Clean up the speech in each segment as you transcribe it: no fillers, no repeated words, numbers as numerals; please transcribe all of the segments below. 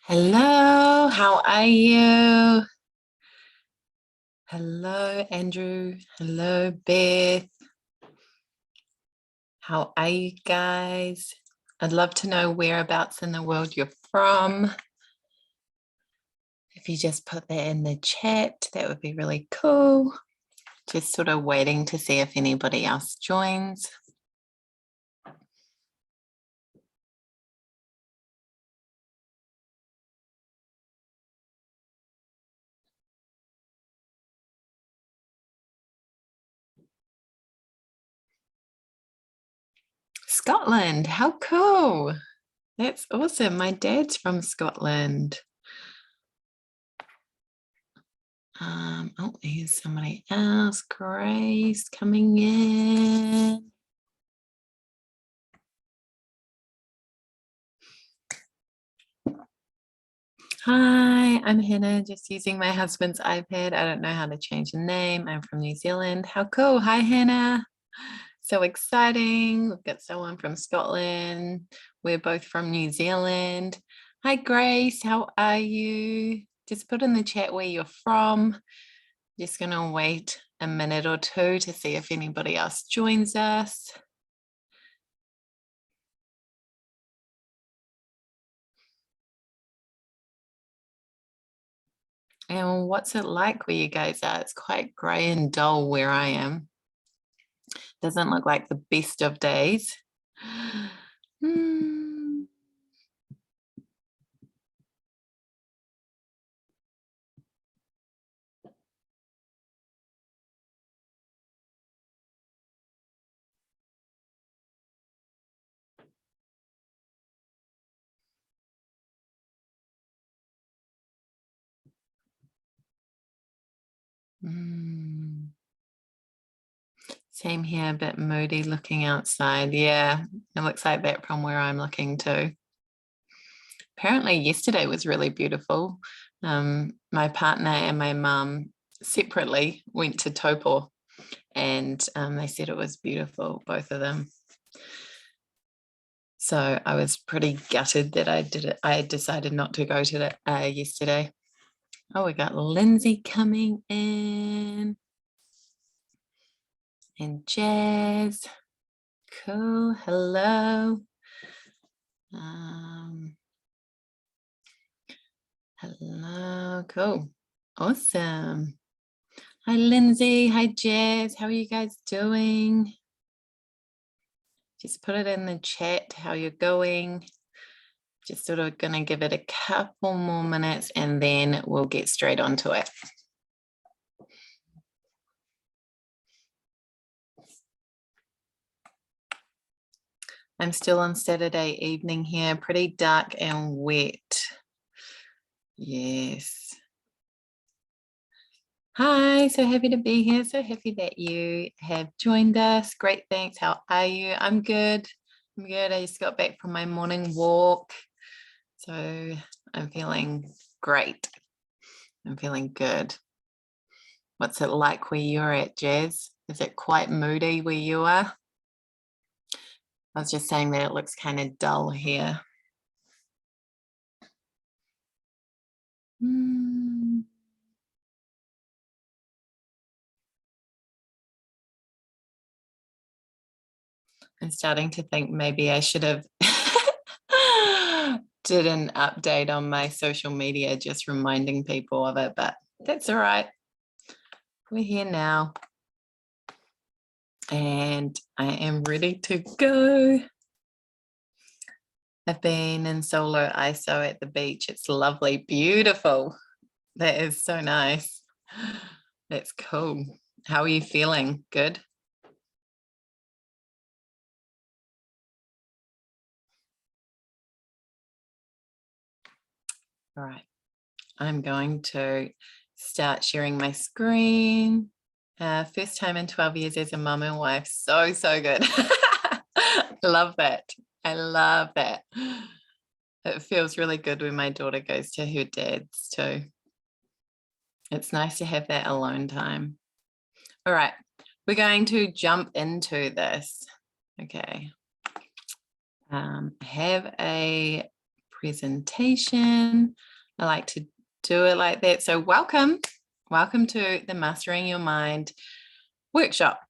Hello, how are you? Hello, Andrew. Hello, Beth. How are you guys? I'd love to know whereabouts in the world you're from. If you just put that in the chat, that would be really cool. Just sort of waiting to see if anybody else joins. Scotland, how cool. That's awesome. My dad's from Scotland. Oh, here's somebody else. Grace coming in. Hi, I'm Hannah, just using my husband's iPad. I don't know how to change the name. I'm from New Zealand. How cool. Hi, Hannah. So exciting. We've got someone from Scotland. We're both from New Zealand. Hi, Grace. How are you? Just put in the chat where you're from. Just going to wait a minute or two to see if anybody else joins us. And what's it like where you guys are? It's quite grey and dull where I am. Doesn't look like the best of days. Same here, a bit moody looking outside. Yeah, it looks like that from where I'm looking too. Apparently yesterday was really beautiful. My partner and my mum separately went to Taupo and they said it was beautiful, both of them. So I was pretty gutted that I decided not to go to that yesterday. Oh, we got Lindsay coming in. And Jazz. Cool. Hello. Hello. Cool. Awesome. Hi, Lindsay. Hi, Jazz. How are you guys doing? Just put it in the chat how you're going. Just sort of going to give it a couple more minutes and then we'll get straight onto it. I'm still on Saturday evening here, pretty dark and wet. Yes. Hi, so happy to be here. So happy that you have joined us. Great, thanks. How are you? I'm good. I'm good. I just got back from my morning walk. So I'm feeling great. I'm feeling good. What's it like where you're at, Jazz? Is it quite moody where you are? I was just saying that it looks kind of dull here. I'm starting to think maybe I should have did an update on my social media, just reminding people of it, but that's all right. We're here now. And I am ready to go. I've been in solo ISO at the beach. It's lovely, beautiful. That is so nice. That's cool. How are you feeling? Good? All right. I'm going to start sharing my screen. First time in 12 years as a mum and wife. So good. Love that. I love that. It feels really good when my daughter goes to her dad's too. It's nice to have that alone time. All right, we're going to jump into this. Okay. I have a presentation. I like to do it like that. So welcome to the Mastering Your Mind workshop.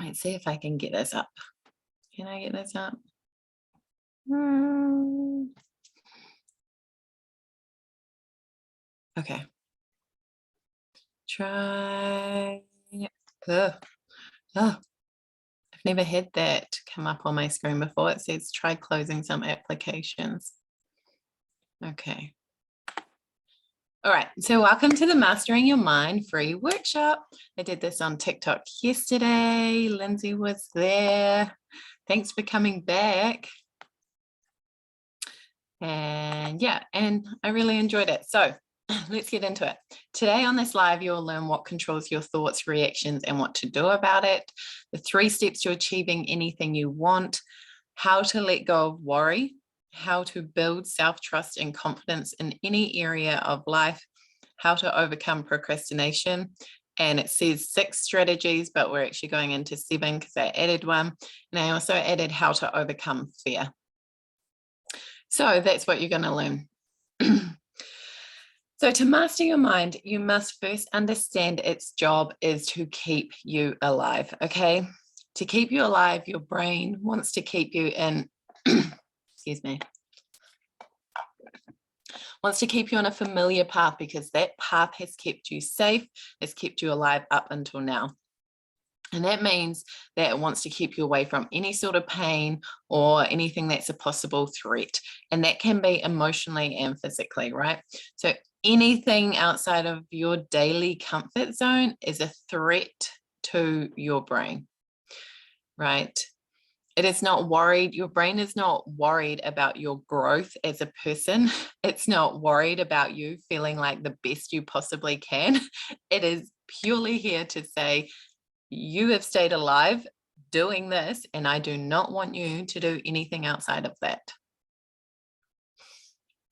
Let's see if I can get this up. Can I get this up? Okay. Try. I've never had that come up on my screen before. It says try closing some applications. Okay. All right, so welcome to the Mastering Your Mind free workshop. I did this on TikTok yesterday. Lindsay was there. Thanks for coming back. And yeah, and I really enjoyed it. So let's get into it. Today on this live, you'll learn what controls your thoughts, reactions, and what to do about it. The 3 steps to achieving anything you want, how to let go of worry, how to build self-trust and confidence in any area of life, how to overcome procrastination. And it says 6 strategies, but we're actually going into 7 because I added one. And I also added how to overcome fear. So that's what you're going to learn. So to master your mind, you must first understand its job is to keep you alive, okay? To keep you alive, your brain wants to keep you in, excuse me, wants to keep you on a familiar path because that path has kept you safe, has kept you alive up until now. And that means that it wants to keep you away from any sort of pain or anything that's a possible threat. And that can be emotionally and physically, right? So anything outside of your daily comfort zone is a threat to your brain, right? It is not worried. Your brain is not worried about your growth as a person. It's not worried about you feeling like the best you possibly can. It is purely here to say, you have stayed alive doing this, and I do not want you to do anything outside of that.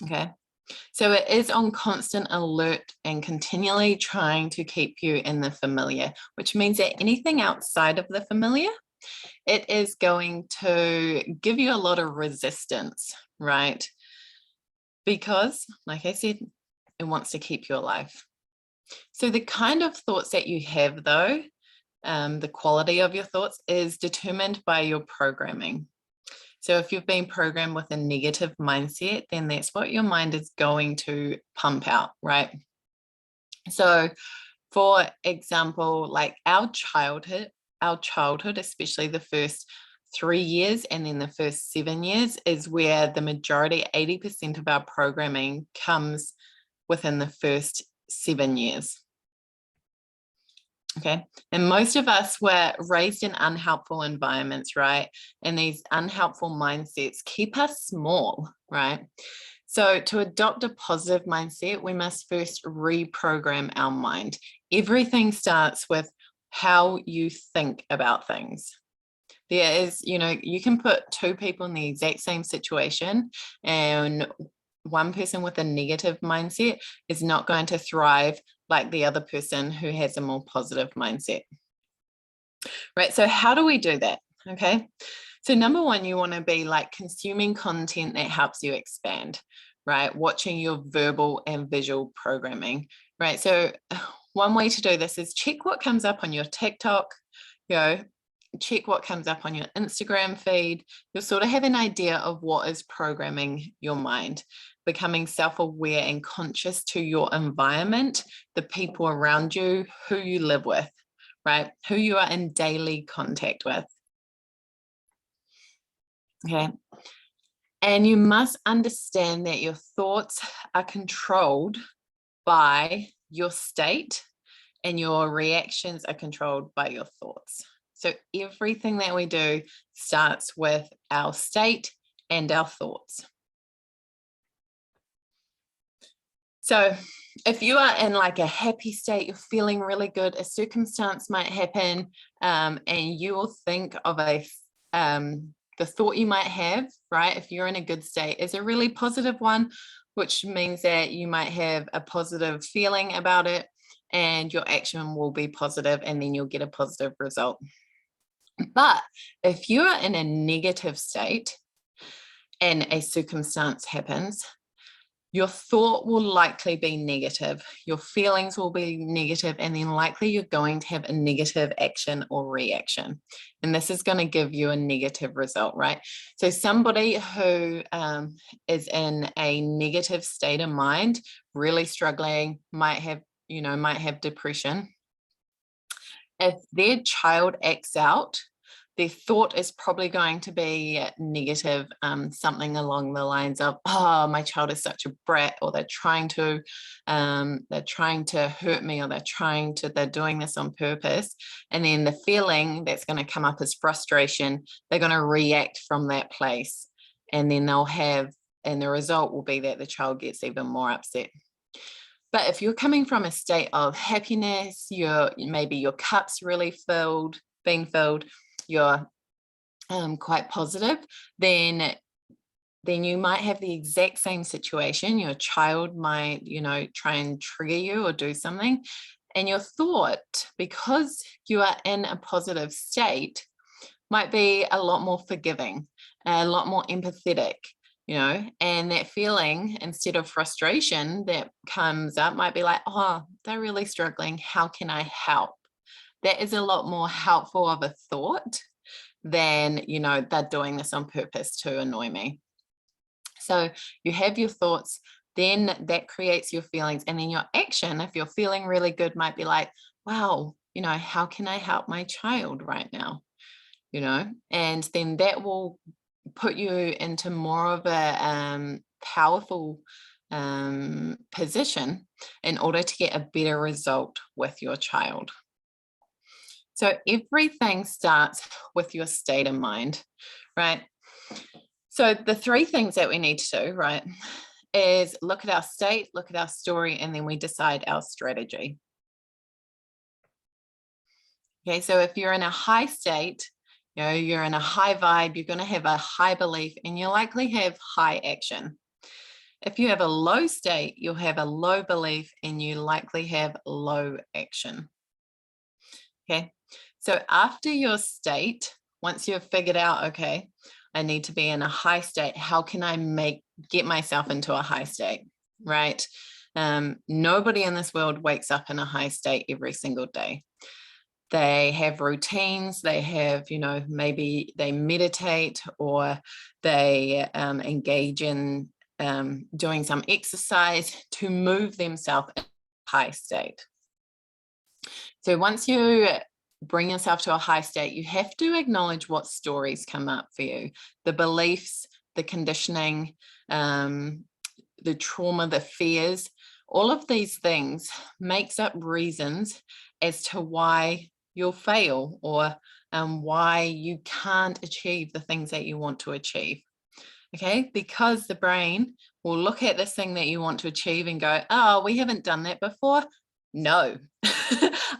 Okay. So it is on constant alert and continually trying to keep you in the familiar, which means that anything outside of the familiar, it is going to give you a lot of resistance, right? Because, like I said, it wants to keep you alive. So the kind of thoughts that you have, though, the quality of your thoughts is determined by your programming. So if you've been programmed with a negative mindset, then that's what your mind is going to pump out, right? So for example, like our childhood, especially the first 3 years and then the first 7 years is where the majority, 80% of our programming comes within the first 7 years. Okay. And most of us were raised in unhelpful environments, right? And these unhelpful mindsets keep us small, right? So to adopt a positive mindset, we must first reprogram our mind. Everything starts with how you think about things. There is, you can put 2 people in the exact same situation, and one person with a negative mindset is not going to thrive like the other person who has a more positive mindset. Right, so how do we do that? Okay, so number 1, you want to be like consuming content that helps you expand, right? Watching your verbal and visual programming, right? So one way to do this is check what comes up on your TikTok, check what comes up on your Instagram feed. You'll sort of have an idea of what is programming your mind, becoming self-aware and conscious to your environment, the people around you, who you live with, right? Who you are in daily contact with. Okay. And you must understand that your thoughts are controlled by your state and your reactions are controlled by your thoughts. So everything that we do starts with our state and our thoughts. So if you are in like a happy state, you're feeling really good, a circumstance might happen, and you will think of the thought you might have, right? If you're in a good state, is a really positive one, which means that you might have a positive feeling about it and your action will be positive and then you'll get a positive result. But if you are in a negative state and a circumstance happens, your thought will likely be negative, your feelings will be negative, and then likely you're going to have a negative action or reaction. And this is going to give you a negative result, right? So somebody who is in a negative state of mind, really struggling, might have depression. If their child acts out, their thought is probably going to be negative, something along the lines of, "Oh, my child is such a brat," or they're trying to hurt me, or they're doing this on purpose. And then the feeling that's going to come up is frustration. They're going to react from that place, and then and the result will be that the child gets even more upset. But if you're coming from a state of happiness, maybe your cup's really being filled, you're quite positive, then you might have the exact same situation. Your child might, try and trigger you or do something. And your thought, because you are in a positive state, might be a lot more forgiving, a lot more empathetic, and that feeling, instead of frustration that comes up, might be like, "Oh, they're really struggling. How can I help?" That is a lot more helpful of a thought than, they're doing this on purpose to annoy me. So you have your thoughts, then that creates your feelings. And then your action, if you're feeling really good, might be like, "Wow, how can I help my child right now?" And then that will put you into more of a powerful position in order to get a better result with your child. So everything starts with your state of mind, right? So the three things that we need to do, right, is look at our state, look at our story, and then we decide our strategy. Okay, so if you're in a high state, you're in a high vibe, you're going to have a high belief, and you likely have high action. If you have a low state, you'll have a low belief, and you likely have low action. Okay, so after your state, once you've figured out, okay, I need to be in a high state, how can I get myself into a high state, right? Nobody in this world wakes up in a high state every single day. They have routines, they have, maybe they meditate, or they engage in doing some exercise to move themselves in a high state. So once you bring yourself to a high state, you have to acknowledge what stories come up for you, the beliefs, the conditioning, the trauma, the fears. All of these things makes up reasons as to why you'll fail, or why you can't achieve the things that you want to achieve. Okay, because the brain will look at this thing that you want to achieve and go, "Oh, we haven't done that before. No."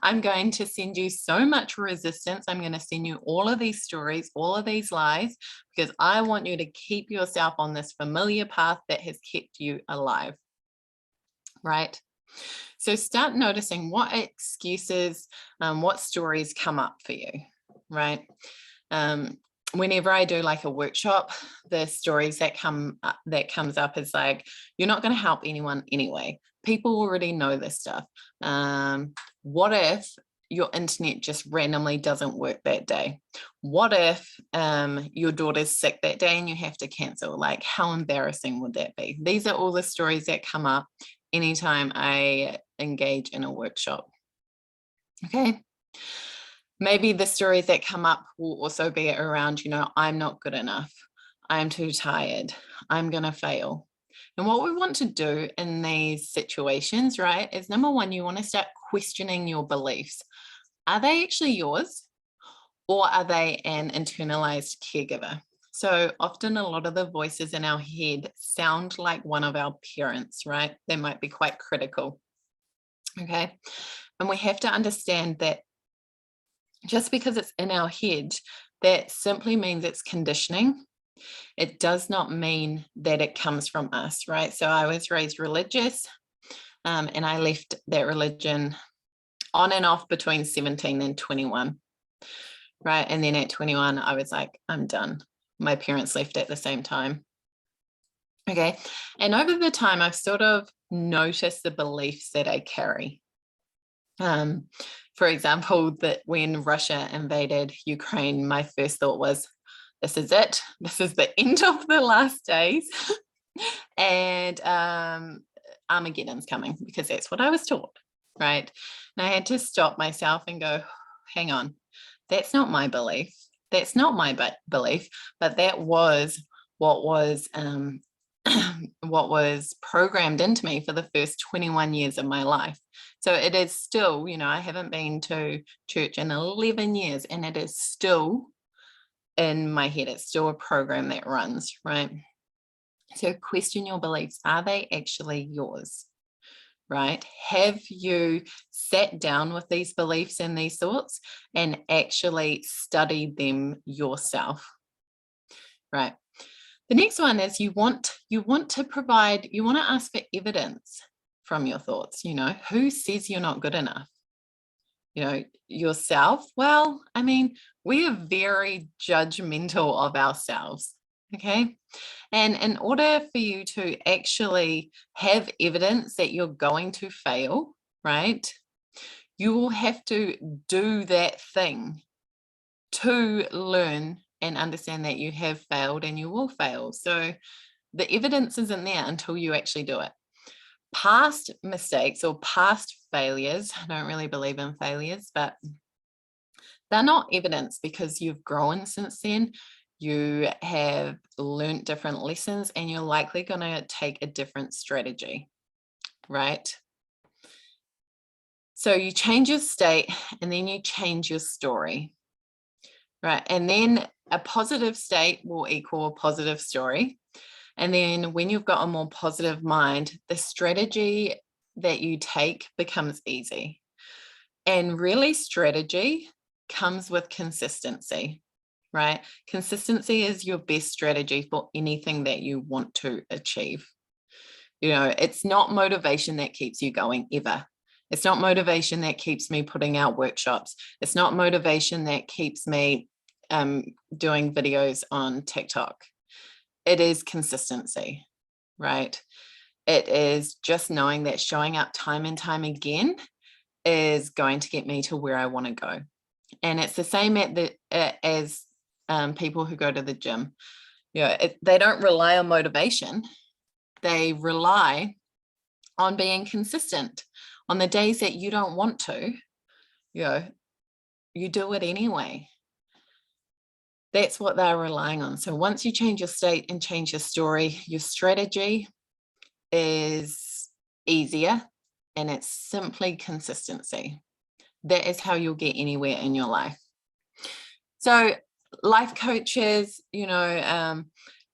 I'm going to send you so much resistance. I'm going to send you all of these stories, all of these lies, because I want you to keep yourself on this familiar path that has kept you alive. Right? So start noticing what excuses, what stories come up for you. Right? Whenever I do like a workshop, the stories that comes up is like, "You're not going to help anyone anyway. People already know this stuff. What if your internet just randomly doesn't work that day? What if your daughter's sick that day and you have to cancel? Like, how embarrassing would that be?" These are all the stories that come up anytime I engage in a workshop. Okay. Maybe the stories that come up will also be around, "I'm not good enough. I'm too tired. I'm going to fail." And what we want to do in these situations, right, is number one, you want to start questioning your beliefs. Are they actually yours, or are they an internalized caregiver? So often a lot of the voices in our head sound like one of our parents, right? They might be quite critical. Okay. And we have to understand that just because it's in our head, that simply means it's conditioning. It does not mean that it comes from us, right? So I was raised religious, and I left that religion on and off between 17 and 21, right? And then at 21, I was like, "I'm done." My parents left at the same time. Okay. And over the time, I've sort of noticed the beliefs that I carry. For example, that when Russia invaded Ukraine, my first thought was, this is it. This is the end of the last days. And Armageddon's coming, because that's what I was taught, right? And I had to stop myself and go, hang on, that's not my belief. That's not my belief, but that was what was what was programmed into me for the first 21 years of my life. So it is still, I haven't been to church in 11 years, and it is still in my head. It's still a program that runs, right? So question your beliefs. Are they actually yours? Right? Have you sat down with these beliefs and these thoughts and actually studied them yourself? Right. The next one is you want to ask for evidence from your thoughts. Who says you're not good enough? Yourself. Well, we are very judgmental of ourselves. Okay. And in order for you to actually have evidence that you're going to fail, right, you will have to do that thing to learn and understand that you have failed and you will fail. So the evidence isn't there until you actually do it. Past mistakes or past failures, I don't really believe in failures, but they're not evidence, because you've grown since then. You have learned different lessons, and you're likely going to take a different strategy, right? So you change your state, and then you change your story, right? And then a positive state will equal a positive story. And then when you've got a more positive mind, the strategy that you take becomes easy. And really, strategy comes with consistency, right? Consistency is your best strategy for anything that you want to achieve. It's not motivation that keeps you going ever. It's not motivation that keeps me putting out workshops. It's not motivation that keeps me doing videos on TikTok. It is consistency, right? It is just knowing that showing up time and time again is going to get me to where I want to go. And it's the same as people who go to the gym. They don't rely on motivation. They rely on being consistent. On the days that you don't want to, you do it anyway. That's what they're relying on. So once you change your state and change your story, your strategy is easier, and it's simply consistency. That is how you'll get anywhere in your life. So life coaches,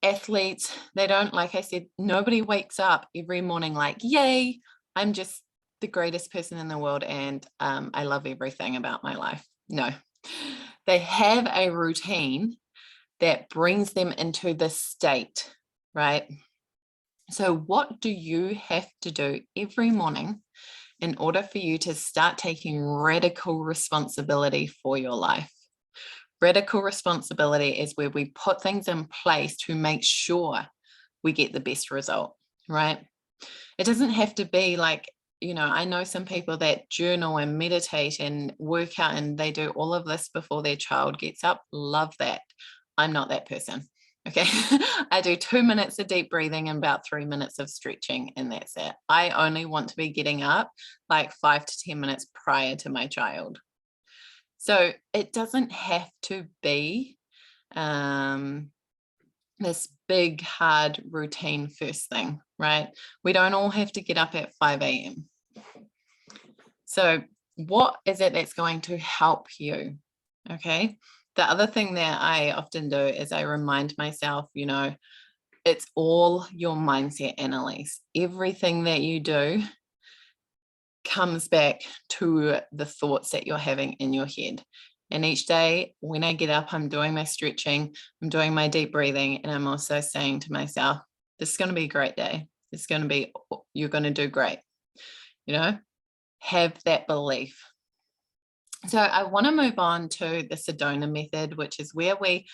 athletes, they don't, like I said, nobody wakes up every morning like, yay, I'm just the greatest person in the world and I love everything about my life. No, they have a routine that brings them into this state, right? So what do you have to do every morning in order for you to start taking radical responsibility for your life? Radical responsibility is where we put things in place to make sure we get the best result, right? It doesn't have to be like, I know some people that journal and meditate and work out, and they do all of this before their child gets up. Love that. I'm not that person. Okay. I do 2 minutes of deep breathing and about 3 minutes of stretching, and that's it. I only want to be getting up like 5 to 10 minutes prior to my child. So it doesn't have to be this big, hard routine first thing, right? We don't all have to get up at 5 a.m. So what is it that's going to help you? Okay. The other thing that I often do is I remind myself, it's all your mindset, Annalise. Everything that you do comes back to the thoughts that you're having in your head. And each day when I get up, I'm doing my stretching, I'm doing my deep breathing, and I'm also saying to myself, this is going to be a great day. You're going to do great. Have that belief. So I want to move on to the Sedona method, which is where we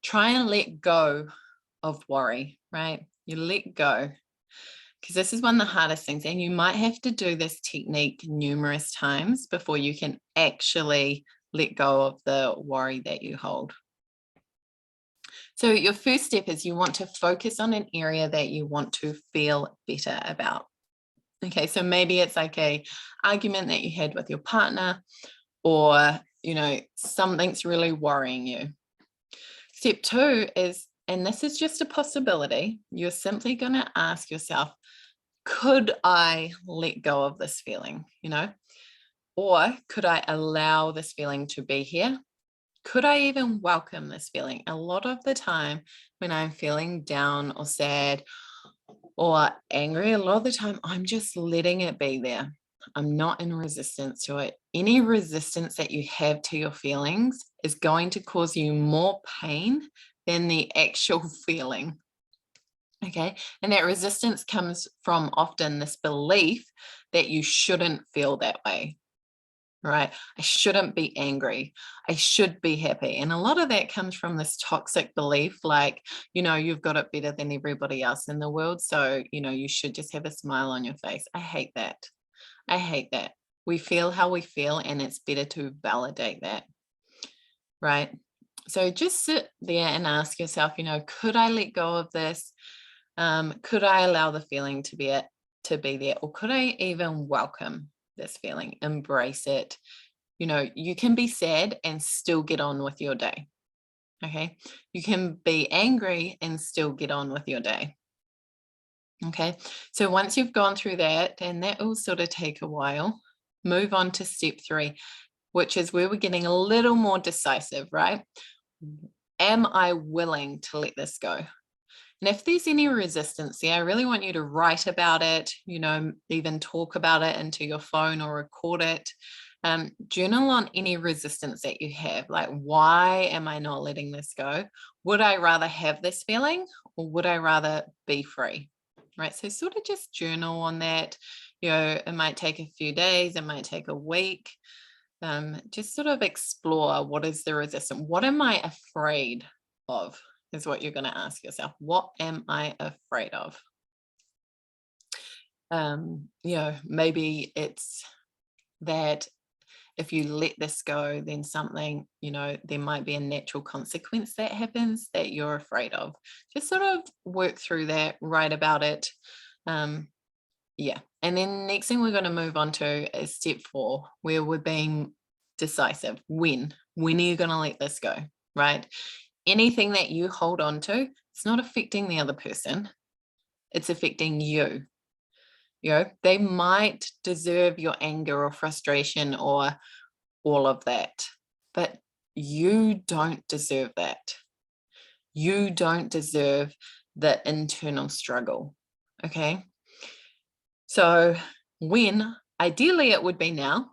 try and let go of worry, right? You let go, because this is one of the hardest things. And you might have to do this technique numerous times before you can actually let go of the worry that you hold. So your first step is you want to focus on an area that you want to feel better about. Okay, so maybe it's like a argument that you had with your partner, or, something's really worrying you. Step 2 is, and this is just a possibility, you're simply going to ask yourself, could I let go of this feeling, or could I allow this feeling to be here? Could I even welcome this feeling? A lot of the time when I'm feeling down or sad or angry, a lot of the time I'm just letting it be there. I'm not in resistance to it. Any resistance that you have to your feelings is going to cause you more pain than the actual feeling. Okay. And that resistance comes from often this belief that you shouldn't feel that way. Right? I shouldn't be angry. I should be happy. And a lot of that comes from this toxic belief, like, you've got it better than everybody else in the world. So, you should just have a smile on your face. I hate that. I hate that. We feel how we feel, and it's better to validate that. Right? So just sit there and ask yourself, could I let go of this? Could I allow the feeling to be there? Or could I even welcome this feeling, embrace it? You can be sad and still get on with your day. Okay. You can be angry and still get on with your day. Okay. So once you've gone through that, and that will sort of take a while, move on to step 3, which is where we're getting a little more decisive, right? Am I willing to let this go? And if there's any resistance there, I really want you to write about it, even talk about it into your phone or record it. Journal on any resistance that you have. Like, why am I not letting this go? Would I rather have this feeling, or would I rather be free? Right. So sort of just journal on that. It might take a few days, it might take a week. Just sort of explore, what is the resistance? What am I afraid of? Is what you're going to ask yourself. What am I afraid of? Maybe it's that if you let this go, then something, there might be a natural consequence that happens that you're afraid of. Just sort of work through that, write about it. And then next thing we're going to move on to is step 4, where we're being decisive. When are you going to let this go? Right? Anything that you hold on to, it's not affecting the other person. It's affecting you. They might deserve your anger or frustration or all of that, but you don't deserve that. You don't deserve the internal struggle. Okay. So ideally it would be now,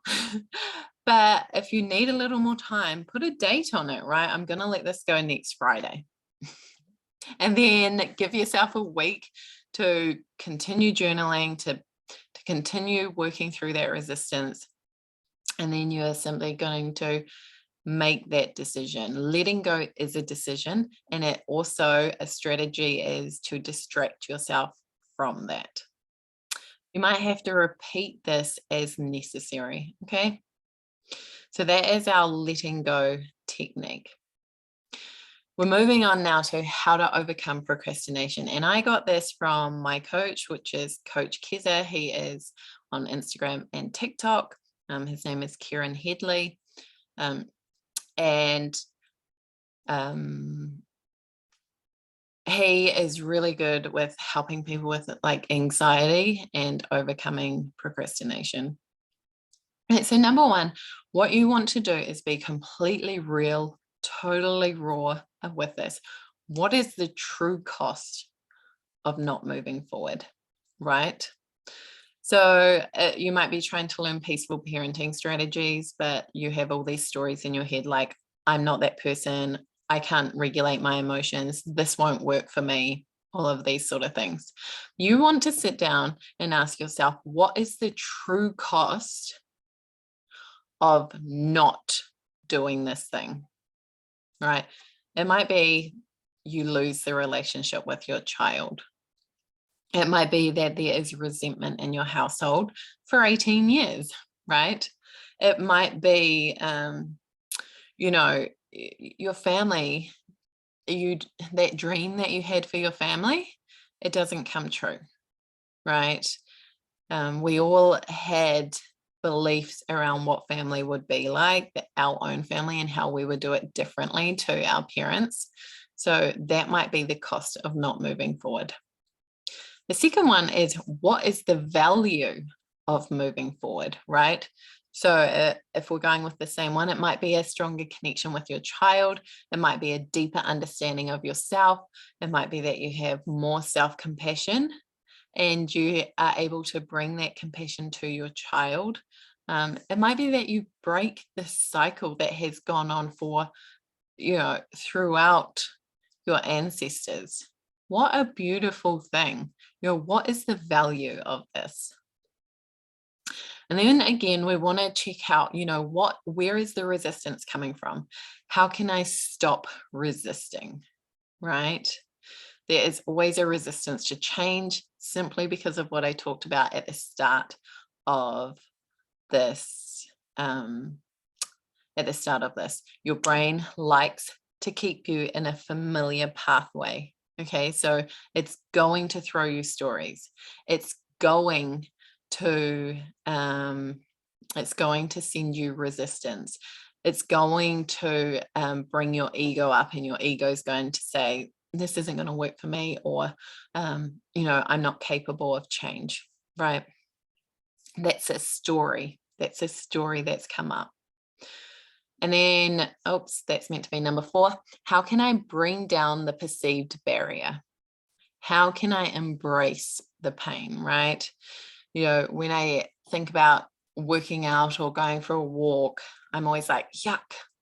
but if you need a little more time, put a date on it, right? I'm going to let this go next Friday. And then give yourself a week to continue journaling, to continue working through that resistance. And then you are simply going to make that decision. Letting go is a decision, and it also, a strategy is to distract yourself from that. You might have to repeat this as necessary. Okay. So that is our letting go technique. We're moving on now to how to overcome procrastination. And I got this from my coach, which is Coach Keza. He is on Instagram and TikTok. His name is Kieran Headley. He is really good with helping people with like anxiety and overcoming procrastination. Right, so number 1, what you want to do is be completely real, totally raw with this. What is the true cost of not moving forward, right? So you might be trying to learn peaceful parenting strategies, but you have all these stories in your head like, I'm not that person. I can't regulate my emotions. This won't work for me. All of these sort of things. You want to sit down and ask yourself, what is the true cost of not doing this thing, right? It might be you lose the relationship with your child. It might be that there is resentment in your household for 18 years, right? It might be, your family, that dream that you had for your family, it doesn't come true, right? We all had beliefs around what family would be like, our own family, and how we would do it differently to our parents. So that might be the cost of not moving forward. The second one is, what is the value of moving forward, right? So if we're going with the same one, it might be a stronger connection with your child. It might be a deeper understanding of yourself. It might be that you have more self-compassion and you are able to bring that compassion to your child. It might be that you break the cycle that has gone on for, throughout your ancestors. What a beautiful thing. What is the value of this? And then again, we want to check out, where is the resistance coming from? How can I stop resisting, right? There is always a resistance to change simply because of what I talked about at the start of this. Your brain likes to keep you in a familiar pathway. Okay, so it's going to throw you stories. It's going to send you resistance. It's going to bring your ego up, and your ego is going to say, this isn't going to work for me, or I'm not capable of change, right? That's a story. That's come up. And then, that's meant to be number 4. How can I bring down the perceived barrier? How can I embrace the pain, right? When I think about working out or going for a walk, I'm always like, yuck,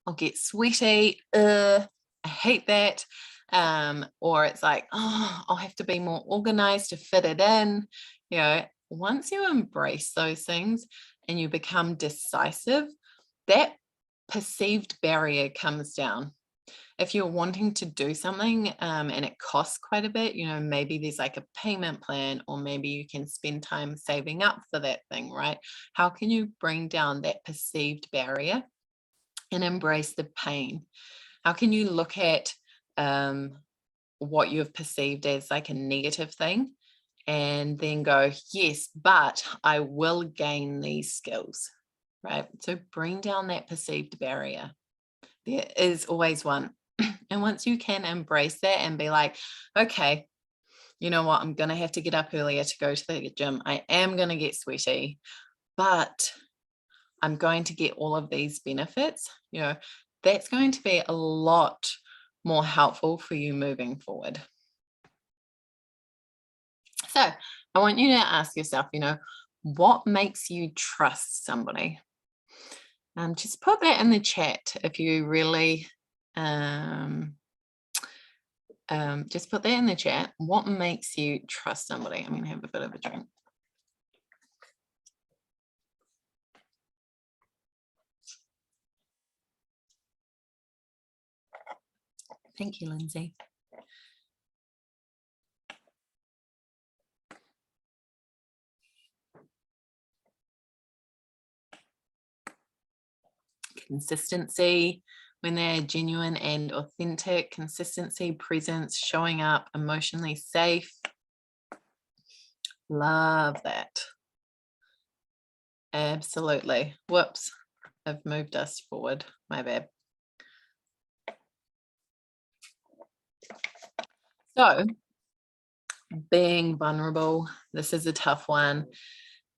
I'll get sweaty. I hate that. Or it's like, I'll have to be more organized to fit it in. Once you embrace those things and you become decisive, that perceived barrier comes down. If you're wanting to do something and it costs quite a bit, maybe there's like a payment plan, or maybe you can spend time saving up for that thing, right? How can you bring down that perceived barrier and embrace the pain? How can you look at what you've perceived as like a negative thing and then go, yes, but I will gain these skills, right? So bring down that perceived barrier. There is always one. And once you can embrace that and be like, okay, you know what, I'm going to have to get up earlier to go to the gym. I am going to get sweaty, but I'm going to get all of these benefits. That's going to be a lot more helpful for you moving forward. So I want you to ask yourself, what makes you trust somebody? Just put that in the chat if you really, just put that in the chat. What makes you trust somebody? I'm going to have a bit of a drink. Thank you, Lindsay. Consistency, when they're genuine and authentic. Consistency, presence, showing up, emotionally safe. Love that. Absolutely. Whoops, I've moved us forward. My bad. So, being vulnerable, this is a tough one.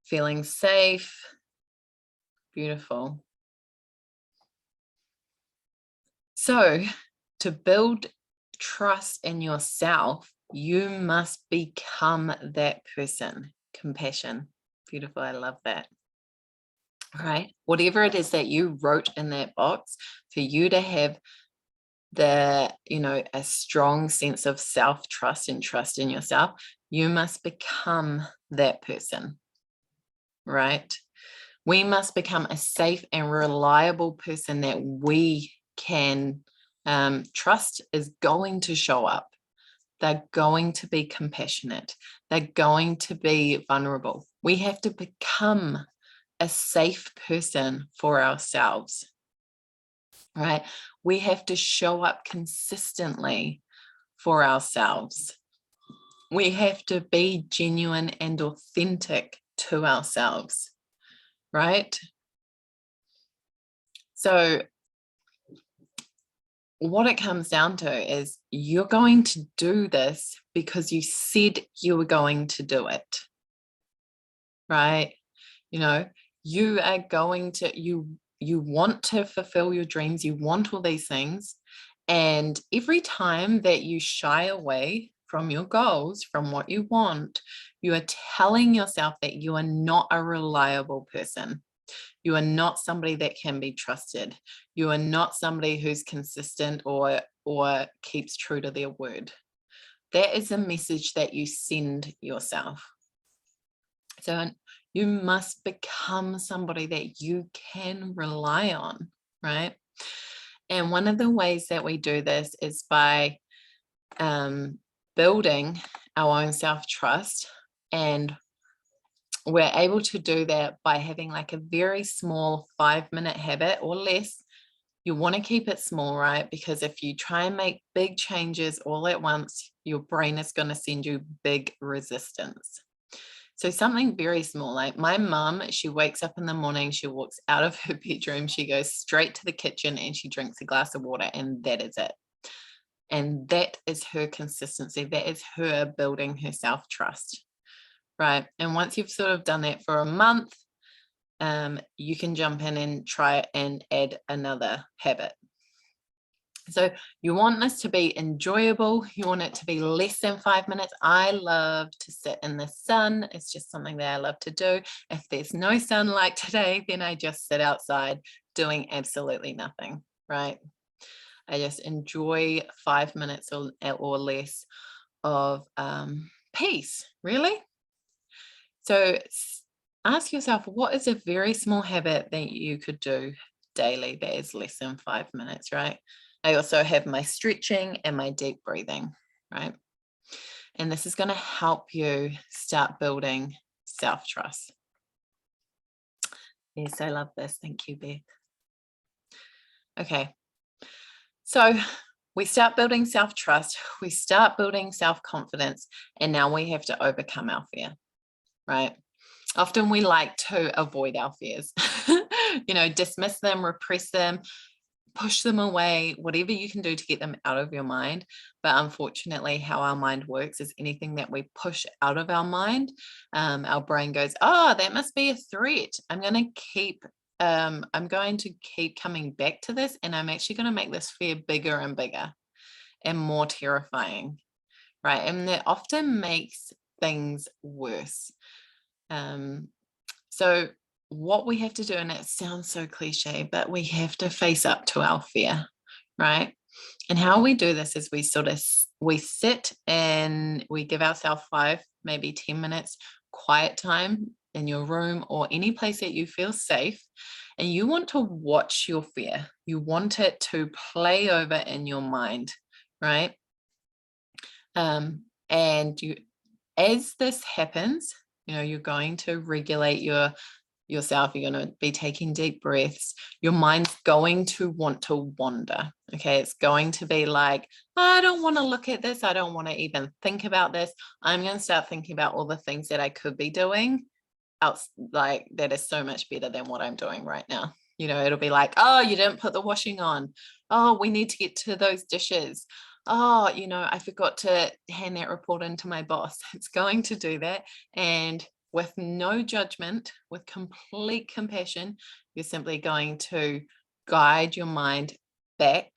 Feeling safe, beautiful. So, to build trust in yourself, you must become that person. Compassion, beautiful. I love that. All right, whatever it is that you wrote in that box, for you to have a strong sense of self-trust and trust in yourself, you must become that person, right? We must become a safe and reliable person that we can trust is going to show up. They're going to be compassionate. They're going to be vulnerable. We have to become a safe person for ourselves, right? We have to show up consistently for ourselves. We have to be genuine and authentic to ourselves, right? So what it comes down to is you're going to do this because you said you were going to do it, right? You know, you are going to, you want to fulfill your dreams, you want all these things. And every time that you shy away from your goals, from what you want, you are telling yourself that you are not a reliable person. You are not somebody that can be trusted. You are not somebody who's consistent or keeps true to their word. That is a message that you send yourself. So you must become somebody that you can rely on, right? And one of the ways that we do this is by building our own self-trust. And we're able to do that by having like a very small 5-minute habit or less. You want to keep it small, right? Because if you try and make big changes all at once, your brain is going to send you big resistance. So something very small, like my mum, she wakes up in the morning, she walks out of her bedroom, she goes straight to the kitchen and she drinks a glass of water, and that is it. And that is her consistency. That is her building her self-trust, right? And once you've sort of done that for a month, you can jump in and try and add another habit. So you want this to be enjoyable. You want it to be less than 5 minutes. I love to sit in the sun. It's just something that I love to do. If there's no sun like today, then I just sit outside doing absolutely nothing, right? I just enjoy 5 minutes or less of peace, really. So ask yourself, what is a very small habit that you could do daily that is less than 5 minutes, right? I also have my stretching and my deep breathing, right? And this is going to help you start building self-trust. Yes, I love this. Thank you, Beth. Okay. So we start building self-trust, we start building self-confidence, and now we have to overcome our fear, right? Often we like to avoid our fears, dismiss them, repress them, push them away, whatever you can do to get them out of your mind. But unfortunately, how our mind works is anything that we push out of our mind, our brain goes, oh, that must be a threat. I'm going to keep coming back to this, and I'm actually going to make this fear bigger and bigger and more terrifying, right? And that often makes things worse. So what we have to do, and it sounds so cliche, but we have to face up to our fear, right? And how we do this is we sit and we give ourselves 5, maybe 10 minutes quiet time in your room or any place that you feel safe. And you want to watch your fear. You want it to play over in your mind, right? And as this happens, you're going to regulate yourself. You're going to be taking deep breaths. Your mind's going to want to wander. Okay. It's going to be like, I don't want to look at this. I don't want to even think about this. I'm going to start thinking about all the things that I could be doing like that is so much better than what I'm doing right now. It'll be like, oh, you didn't put the washing on. Oh, we need to get to those dishes. Oh, I forgot to hand that report in to my boss. It's going to do that. And with no judgment, with complete compassion, you're simply going to guide your mind back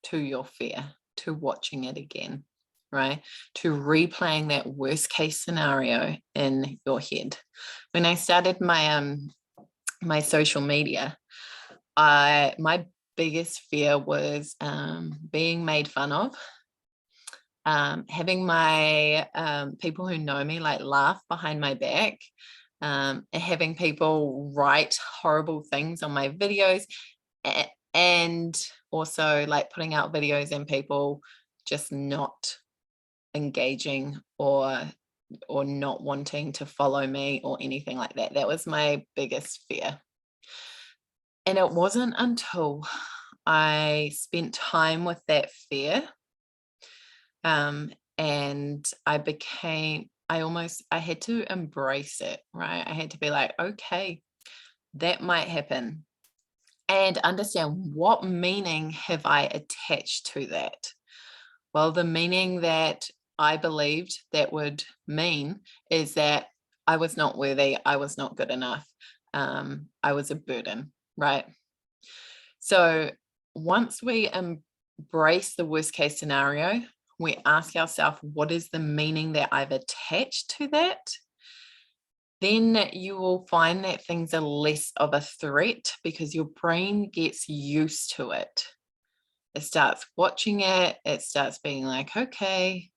to your fear, to watching it again, right? To replaying that worst case scenario in your head. When I started my social media, my biggest fear was being made fun of, having my people who know me like laugh behind my back, having people write horrible things on my videos, and also like putting out videos and people just not engaging or not wanting to follow me or anything like that. That was my biggest fear. And it wasn't until I spent time with that fear, and I had to embrace it, right? I had to be like, okay, that might happen, and understand what meaning have I attached to that. Well, the meaning that I believed that would mean is that I was not worthy, I was not good enough, I was a burden, right? So once we embrace the worst case scenario, we ask ourselves, what is the meaning that I've attached to that? Then you will find that things are less of a threat because your brain gets used to it. It starts watching it. It starts being like, okay,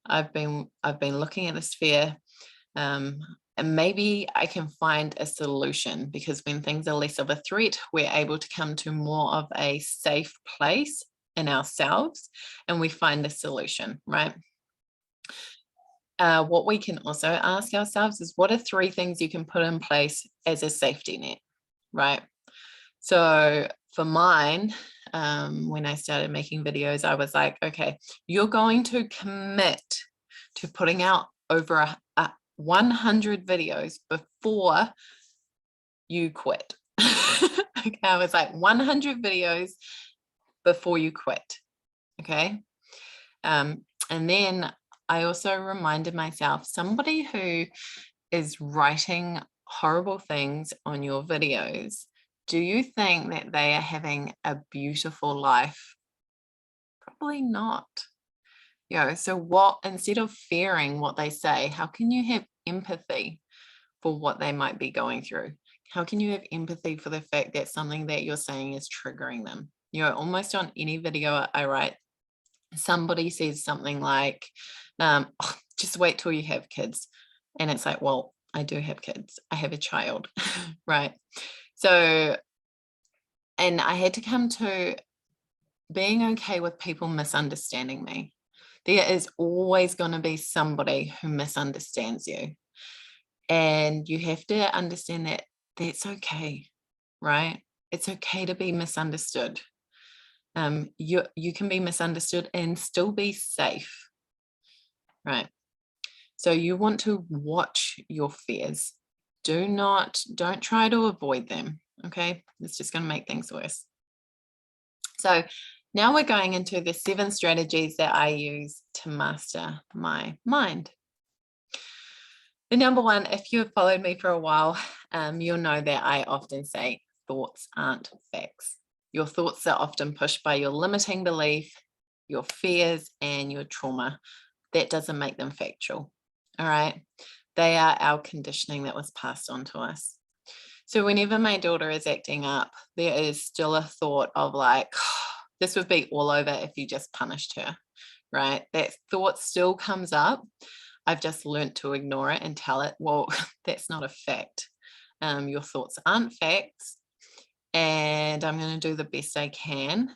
I've been looking at this fear, and maybe I can find a solution, because when things are less of a threat, we're able to come to more of a safe place in ourselves, and we find a solution, right? What we can also ask ourselves is, what are 3 things you can put in place as a safety net, right? So for mine, when I started making videos, I was like, okay, you're going to commit to putting out over 100 videos before you quit. Okay, I was like, 100 videos before you quit. Okay. And then I also reminded myself, somebody who is writing horrible things on your videos, do you think that they are having a beautiful life? Probably not. So instead of fearing what they say, how can you have empathy for what they might be going through? How can you have empathy for the fact that something that you're saying is triggering them? Almost on any video I write, somebody says something like, "Oh, just wait till you have kids." And it's like, well, I do have kids. I have a child, right? So, and I had to come to being okay with people misunderstanding me. There is always going to be somebody who misunderstands you. And you have to understand that that's okay, right? It's okay to be misunderstood. You can be misunderstood and still be safe, right? So you want to watch your fears. Don't try to avoid them, okay? It's just going to make things worse. So now we're going into the 7 strategies that I use to master my mind. The number one, if you've followed me for a while, you'll know that I often say thoughts aren't facts. Your thoughts are often pushed by your limiting belief, your fears, and your trauma. That doesn't make them factual. All right. They are our conditioning that was passed on to us. So whenever my daughter is acting up, there is still a thought of like, this would be all over if you just punished her, right? That thought still comes up. I've just learned to ignore it and tell it, well, that's not a fact. Your thoughts aren't facts. And I'm going to do the best I can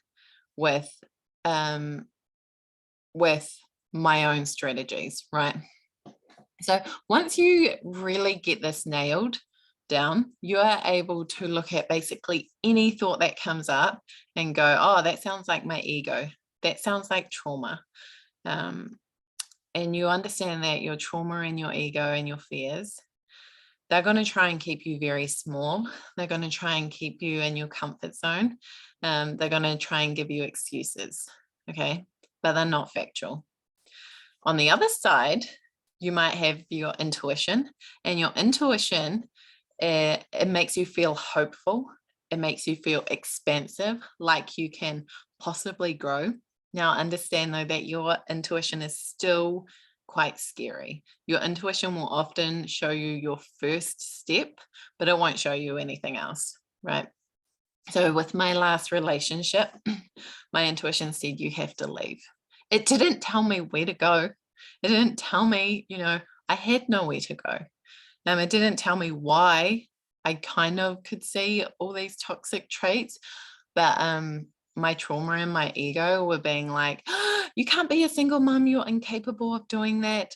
with my own strategies, right? So once you really get this nailed down, you are able to look at basically any thought that comes up and go, oh, that sounds like my ego. That sounds like trauma. And you understand that your trauma and your ego and your fears, they're going to try and keep you very small. They're going to try and keep you in your comfort zone. They're going to try and give you excuses, okay? But they're not factual. On the other side, you might have your intuition, and your intuition, it makes you feel hopeful. It makes you feel expansive, like you can possibly grow. Now, understand though that your intuition is still quite scary. Your intuition will often show you your first step, but it won't show you anything else, right? So with my last relationship, my intuition said, you have to leave. It didn't tell me where to go. It didn't tell me, I had nowhere to go. It didn't tell me why. I kind of could see all these toxic traits, but my trauma and my ego were being like, you can't be a single mom, you're incapable of doing that.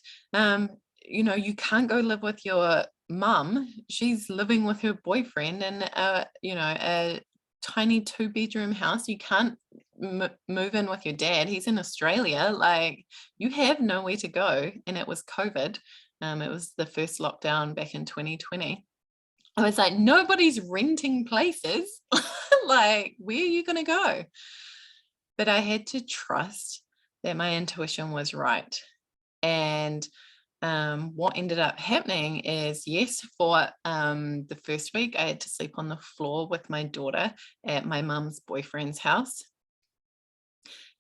You can't go live with your mum. She's living with her boyfriend in a tiny 2-bedroom house. You can't move in with your dad. He's in Australia. Like, you have nowhere to go. And it was COVID. It was the first lockdown back in 2020. I was like, nobody's renting places. Like, where are you going to go? But I had to trust that my intuition was right. And what ended up happening is, yes, for the first week, I had to sleep on the floor with my daughter at my mum's boyfriend's house.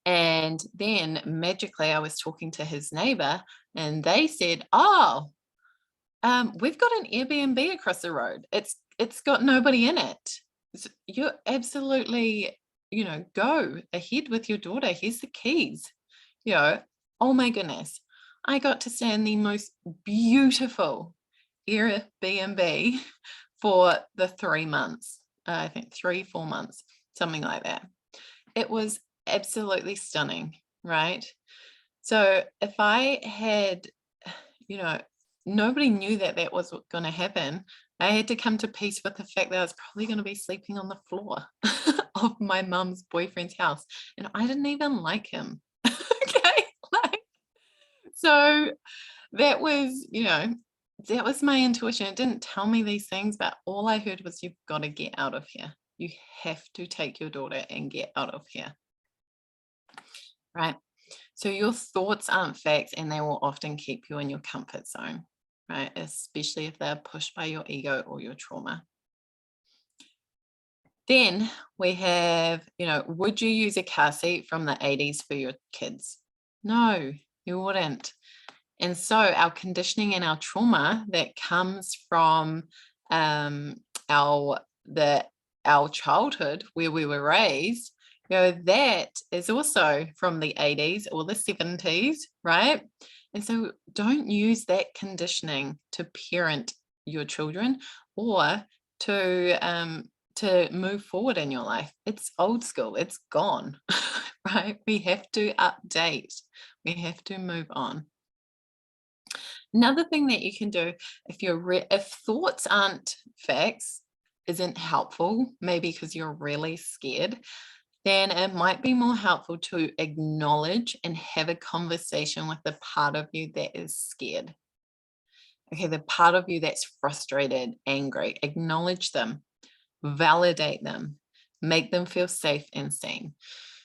And then magically, I was talking to his neighbor, and they said, "Oh, we've got an Airbnb across the road. It's got nobody in it. You're absolutely, go ahead with your daughter. Here's the keys." Oh my goodness. I got to stay in the most beautiful Airbnb for the 3 months. I think 3-4 months, something like that. It was absolutely stunning, right? So if I had, nobody knew that that was going to happen. I had to come to peace with the fact that I was probably going to be sleeping on the floor of my mum's boyfriend's house. And I didn't even like him. Okay. So that was, that was my intuition. It didn't tell me these things, but all I heard was, you've got to get out of here. You have to take your daughter and get out of here. Right? So your thoughts aren't facts, and they will often keep you in your comfort zone, right? Especially if they're pushed by your ego or your trauma. Then we have, would you use a car seat from the 80s for your kids? No, you wouldn't. And so our conditioning and our trauma that comes from our childhood, where we were raised, that is also from the 80s or the 70s, right? And so don't use that conditioning to parent your children or to move forward in your life. It's old school. It's gone, right? We have to update. We have to move on. Another thing that you can do, if thoughts aren't facts, isn't helpful, maybe because you're really scared, then it might be more helpful to acknowledge and have a conversation with the part of you that is scared. Okay, the part of you that's frustrated, angry, acknowledge them, validate them, make them feel safe and seen.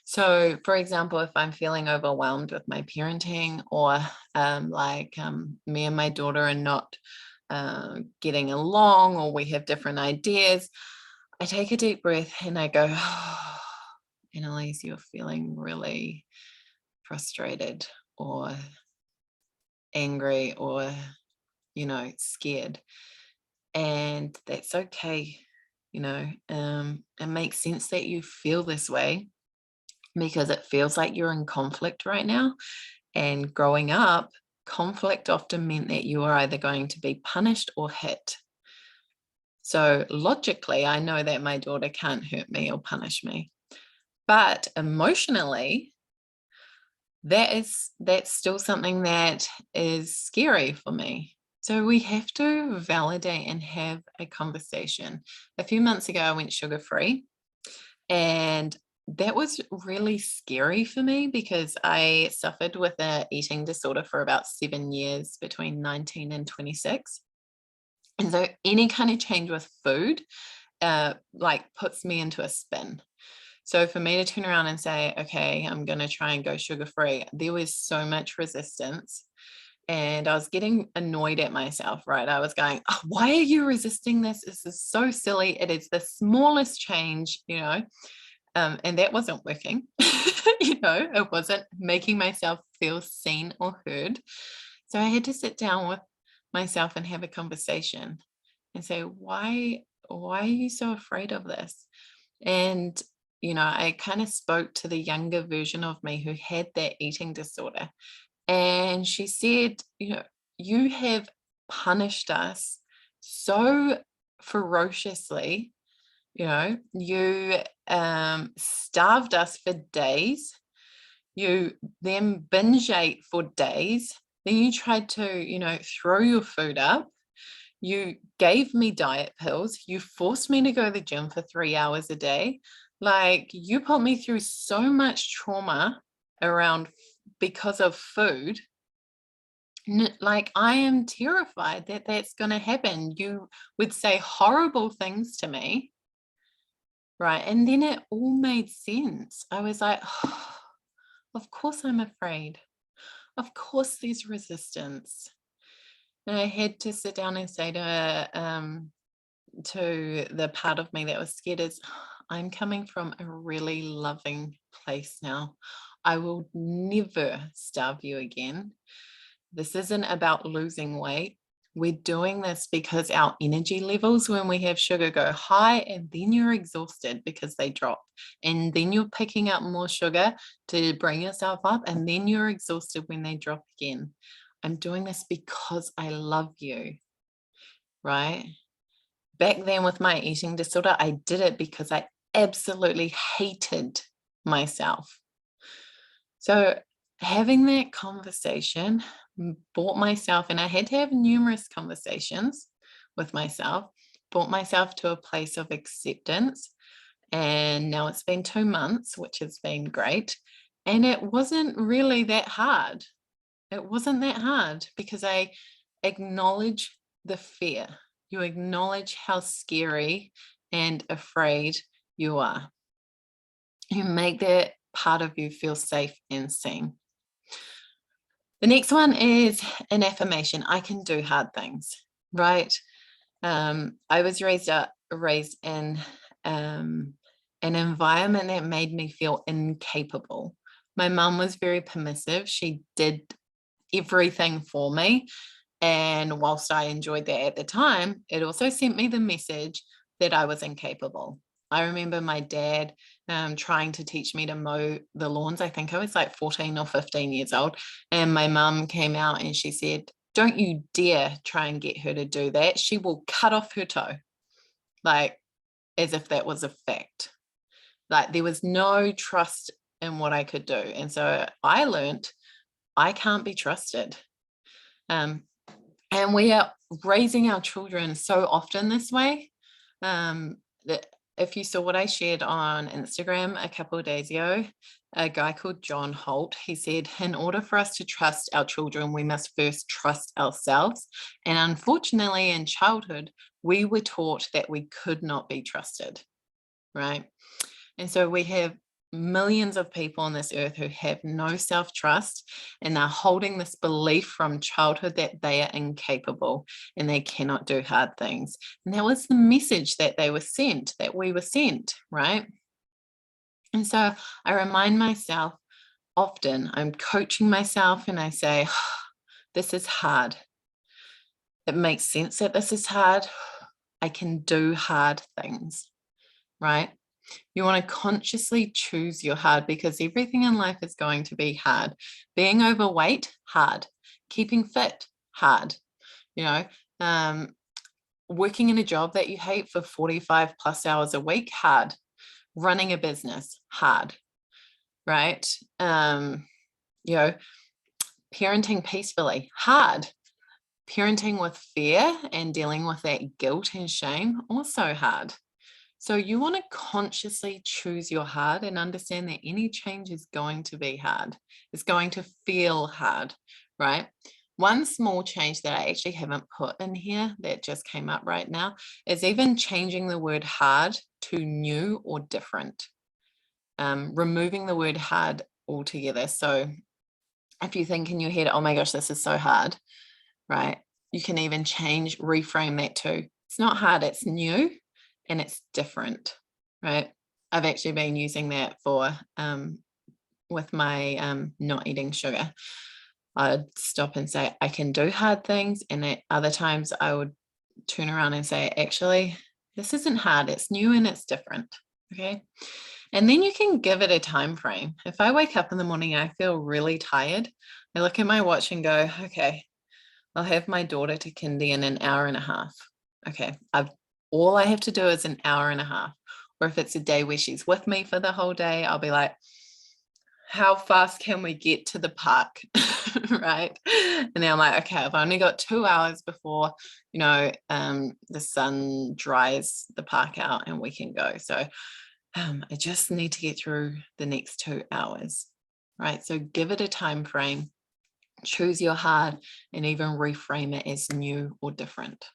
So, for example, if I'm feeling overwhelmed with my parenting, or me and my daughter are not getting along, or we have different ideas, I take a deep breath and I go, oh, Annalise, you're feeling really frustrated or angry or, scared. And that's okay. It makes sense that you feel this way, because it feels like you're in conflict right now. And growing up, conflict often meant that you were either going to be punished or hit. So logically, I know that my daughter can't hurt me or punish me. But emotionally, that's still something that is scary for me. So we have to validate and have a conversation. A few months ago, I went sugar-free, and that was really scary for me because I suffered with an eating disorder for about 7 years, between 19 and 26. And so any kind of change with food puts me into a spin. So for me to turn around and say, okay, I'm going to try and go sugar-free, there was so much resistance. And I was getting annoyed at myself, right? I was going, oh, why are you resisting this? This is so silly. It is the smallest change, and that wasn't working. It wasn't making myself feel seen or heard. So I had to sit down with myself and have a conversation and say, why are you so afraid of this? And, I kind of spoke to the younger version of me who had that eating disorder. And she said, you have punished us so ferociously. You starved us for days. You then binge ate for days. Then you tried to, throw your food up. You gave me diet pills. You forced me to go to the gym for 3 hours a day. Like, you put me through so much trauma around because of food. Like, I am terrified that that's going to happen. You would say horrible things to me, right? And then it all made sense. I was like, oh, of course I'm afraid. Of course there's resistance. And I had to sit down and say to the part of me that was scared is, I'm coming from a really loving place now. I will never starve you again. This isn't about losing weight. We're doing this because our energy levels when we have sugar go high, and then you're exhausted because they drop. And then you're picking up more sugar to bring yourself up, and then you're exhausted when they drop again. I'm doing this because I love you, right? Back then with my eating disorder, I did it because I absolutely hated myself. So having that conversation brought myself, and I had to have numerous conversations with myself, brought myself to a place of acceptance. And now it's been 2 months, which has been great. And it wasn't really that hard. It wasn't that hard because I acknowledge the fear. You acknowledge how scary and afraid you are. You make that part of you feel safe and seen. The next one is an affirmation. I can do hard things, right? I was raised in an environment that made me feel incapable. My mum was very permissive. She did everything for me. And whilst I enjoyed that at the time, it also sent me the message that I was incapable. I remember my dad trying to teach me to mow the lawns. I think I was like 14 or 15 years old. And my mum came out and she said, don't you dare try and get her to do that. She will cut off her toe. Like, as if that was a fact. Like, there was no trust in what I could do. And so I learned I can't be trusted. And we are raising our children so often this way. That if you saw what I shared on Instagram a couple of days ago, a guy called John Holt, he said, in order for us to trust our children, we must first trust ourselves. And unfortunately, in childhood, we were taught that we could not be trusted, right? And so we have millions of people on this earth who have no self-trust, and they're holding this belief from childhood that they are incapable and they cannot do hard things. And that was the message that we were sent, right? And so I remind myself often, I'm coaching myself and I say, this is hard. It makes sense that this is hard. I can do hard things, right? You want to consciously choose your hard, because everything in life is going to be hard. Being overweight, hard. Keeping fit, hard. Working in a job that you hate for 45 plus hours a week, hard. Running a business, hard, right? Parenting peacefully, hard. Parenting with fear and dealing with that guilt and shame, also hard. So you want to consciously choose your hard and understand that any change is going to be hard. It's going to feel hard, right? One small change that I actually haven't put in here that just came up right now is even changing the word hard to new or different. Removing the word hard altogether. So if you think in your head, oh my gosh, this is so hard, right? You can even reframe that too. It's not hard, it's new. And it's different, right? I've actually been using that for with my not eating sugar. I'd stop and say, I can do hard things. And at other times I would turn around and say, actually, this isn't hard. It's new and it's different. Okay. And then you can give it a time frame. If I wake up in the morning, I feel really tired. I look at my watch and go, okay, I'll have my daughter to kindy in an hour and a half. Okay. All I have to do is an hour and a half. Or if it's a day where she's with me for the whole day, I'll be like, how fast can we get to the park? Right. And then I'm like, okay, I've only got 2 hours before, the sun dries the park out and we can go. So I just need to get through the next 2 hours. Right. So give it a time frame, choose your hard, and even reframe it as new or different.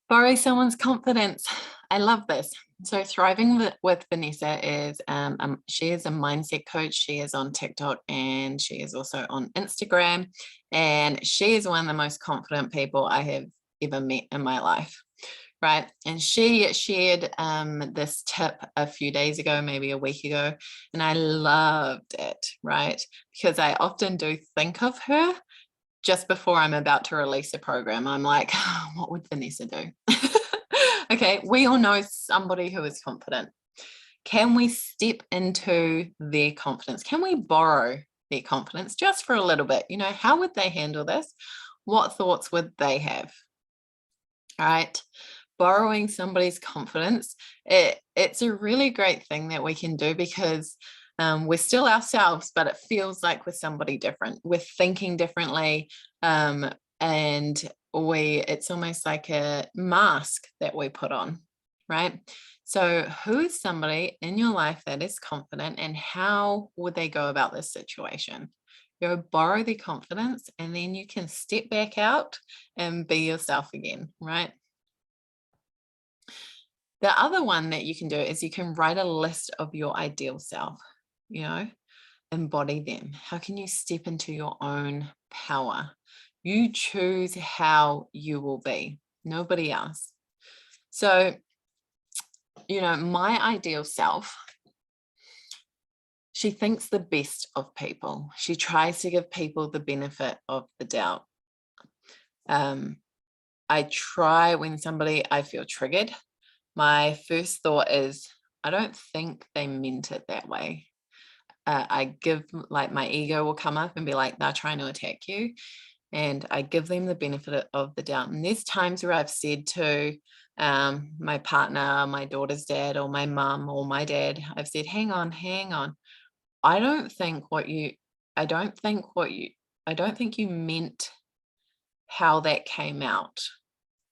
Borrow someone's confidence. I love this. So Thriving with Vanessa is she is a mindset coach. She is on TikTok and she is also on Instagram. And she is one of the most confident people I have ever met in my life. Right. And she shared this tip a few days ago, maybe a week ago, and I loved it. Right. Because I often do think of her just before I'm about to release a program. I'm like, oh, what would Vanessa do? Okay, we all know somebody who is confident. Can we step into their confidence? Can we borrow their confidence just for a little bit? How would they handle this? What thoughts would they have? All right. Borrowing somebody's confidence, it's a really great thing that we can do because we're still ourselves, but it feels like we're somebody different. We're thinking differently. And it's almost like a mask that we put on, right? So who is somebody in your life that is confident, and how would they go about this situation? Borrow their confidence, and then you can step back out and be yourself again, right? The other one that you can do is you can write a list of your ideal self, embody them. How can you step into your own power? You choose how you will be, nobody else. So, my ideal self, she thinks the best of people. She tries to give people the benefit of the doubt. I try when I feel triggered, my first thought is, I don't think they meant it that way. I give, my ego will come up and be like, they're trying to attack you. And I give them the benefit of the doubt. And there's times where I've said to my partner, my daughter's dad, or my mum or my dad, I've said, hang on. I don't think you meant how that came out.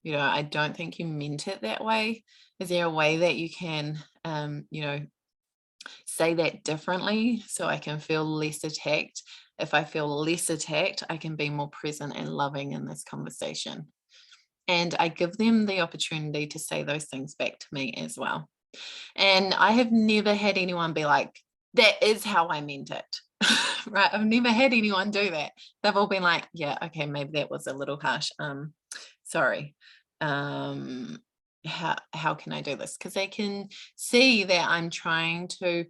I don't think you meant it that way. Is there a way that you can, say that differently so I can feel less attacked? If I feel less attacked, I can be more present and loving in this conversation. And I give them the opportunity to say those things back to me as well. And I have never had anyone be like, that is how I meant it. Right? I've never had anyone do that. They've all been like, yeah, okay, maybe that was a little harsh. Sorry. How can I do this? Because they can see that I'm trying to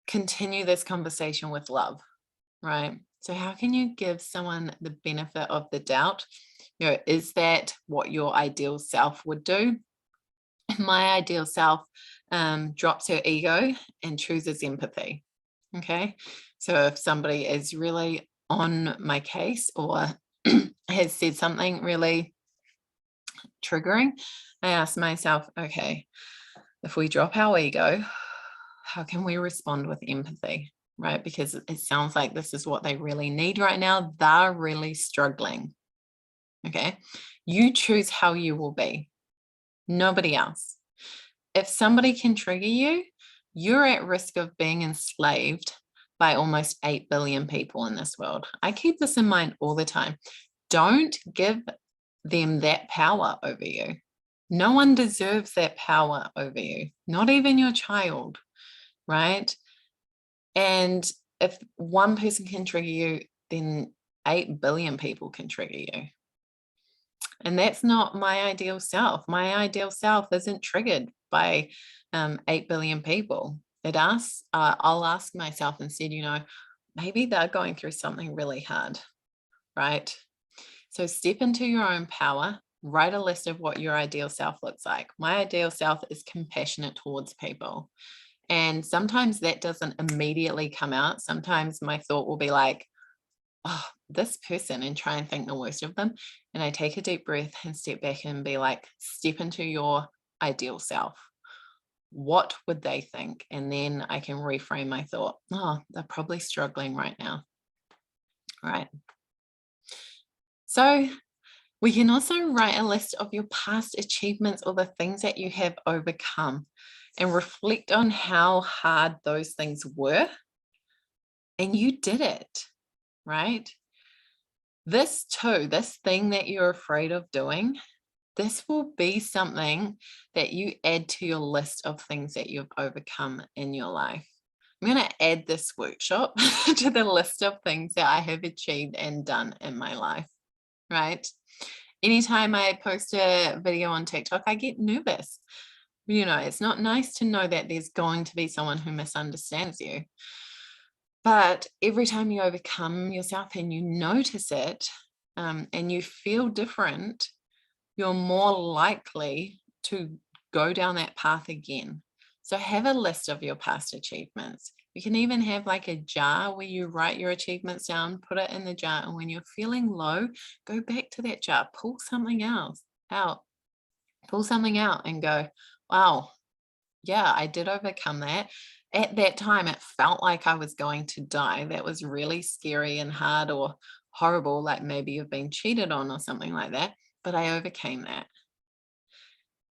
continue this conversation with love, right? So how can you give someone the benefit of the doubt? Is that what your ideal self would do? My ideal self drops her ego and chooses empathy. Okay. So if somebody is really on my case or has said something really triggering, I ask myself, okay, if we drop our ego, how can we respond with empathy? Right? Because it sounds like this is what they really need right now. They're really struggling. Okay. You choose how you will be, nobody else. If somebody can trigger you, you're at risk of being enslaved by almost 8 billion people in this world. I keep this in mind all the time. Don't give them that power over you. No one deserves that power over you, not even your child, right? And if one person can trigger you, then 8 billion people can trigger you. And that's not my ideal self. My ideal self isn't triggered by 8 billion people. I'll ask myself instead, maybe they're going through something really hard, right? So step into your own power, write a list of what your ideal self looks like. My ideal self is compassionate towards people. And sometimes that doesn't immediately come out. Sometimes my thought will be like, oh, this person, and try and think the worst of them. And I take a deep breath and step back and be like, step into your ideal self. What would they think? And then I can reframe my thought. Oh, they're probably struggling right now. Right. So we can also write a list of your past achievements or the things that you have overcome and reflect on how hard those things were. And you did it, right? This too, this thing that you're afraid of doing, this will be something that you add to your list of things that you've overcome in your life. I'm going to add this workshop to the list of things that I have achieved and done in my life, right? Anytime I post a video on TikTok, I get nervous. You know, it's not nice to know that there's going to be someone who misunderstands you. But every time you overcome yourself and you notice it, and you feel different, you're more likely to go down that path again. So have a list of your past achievements. You can even have like a jar where you write your achievements down, put it in the jar, and when you're feeling low, go back to that jar, pull something else out, pull something out and go, wow, yeah, I did overcome that. At that time, it felt like I was going to die. That was really scary and hard or horrible, like maybe you've been cheated on or something like that, but I overcame that.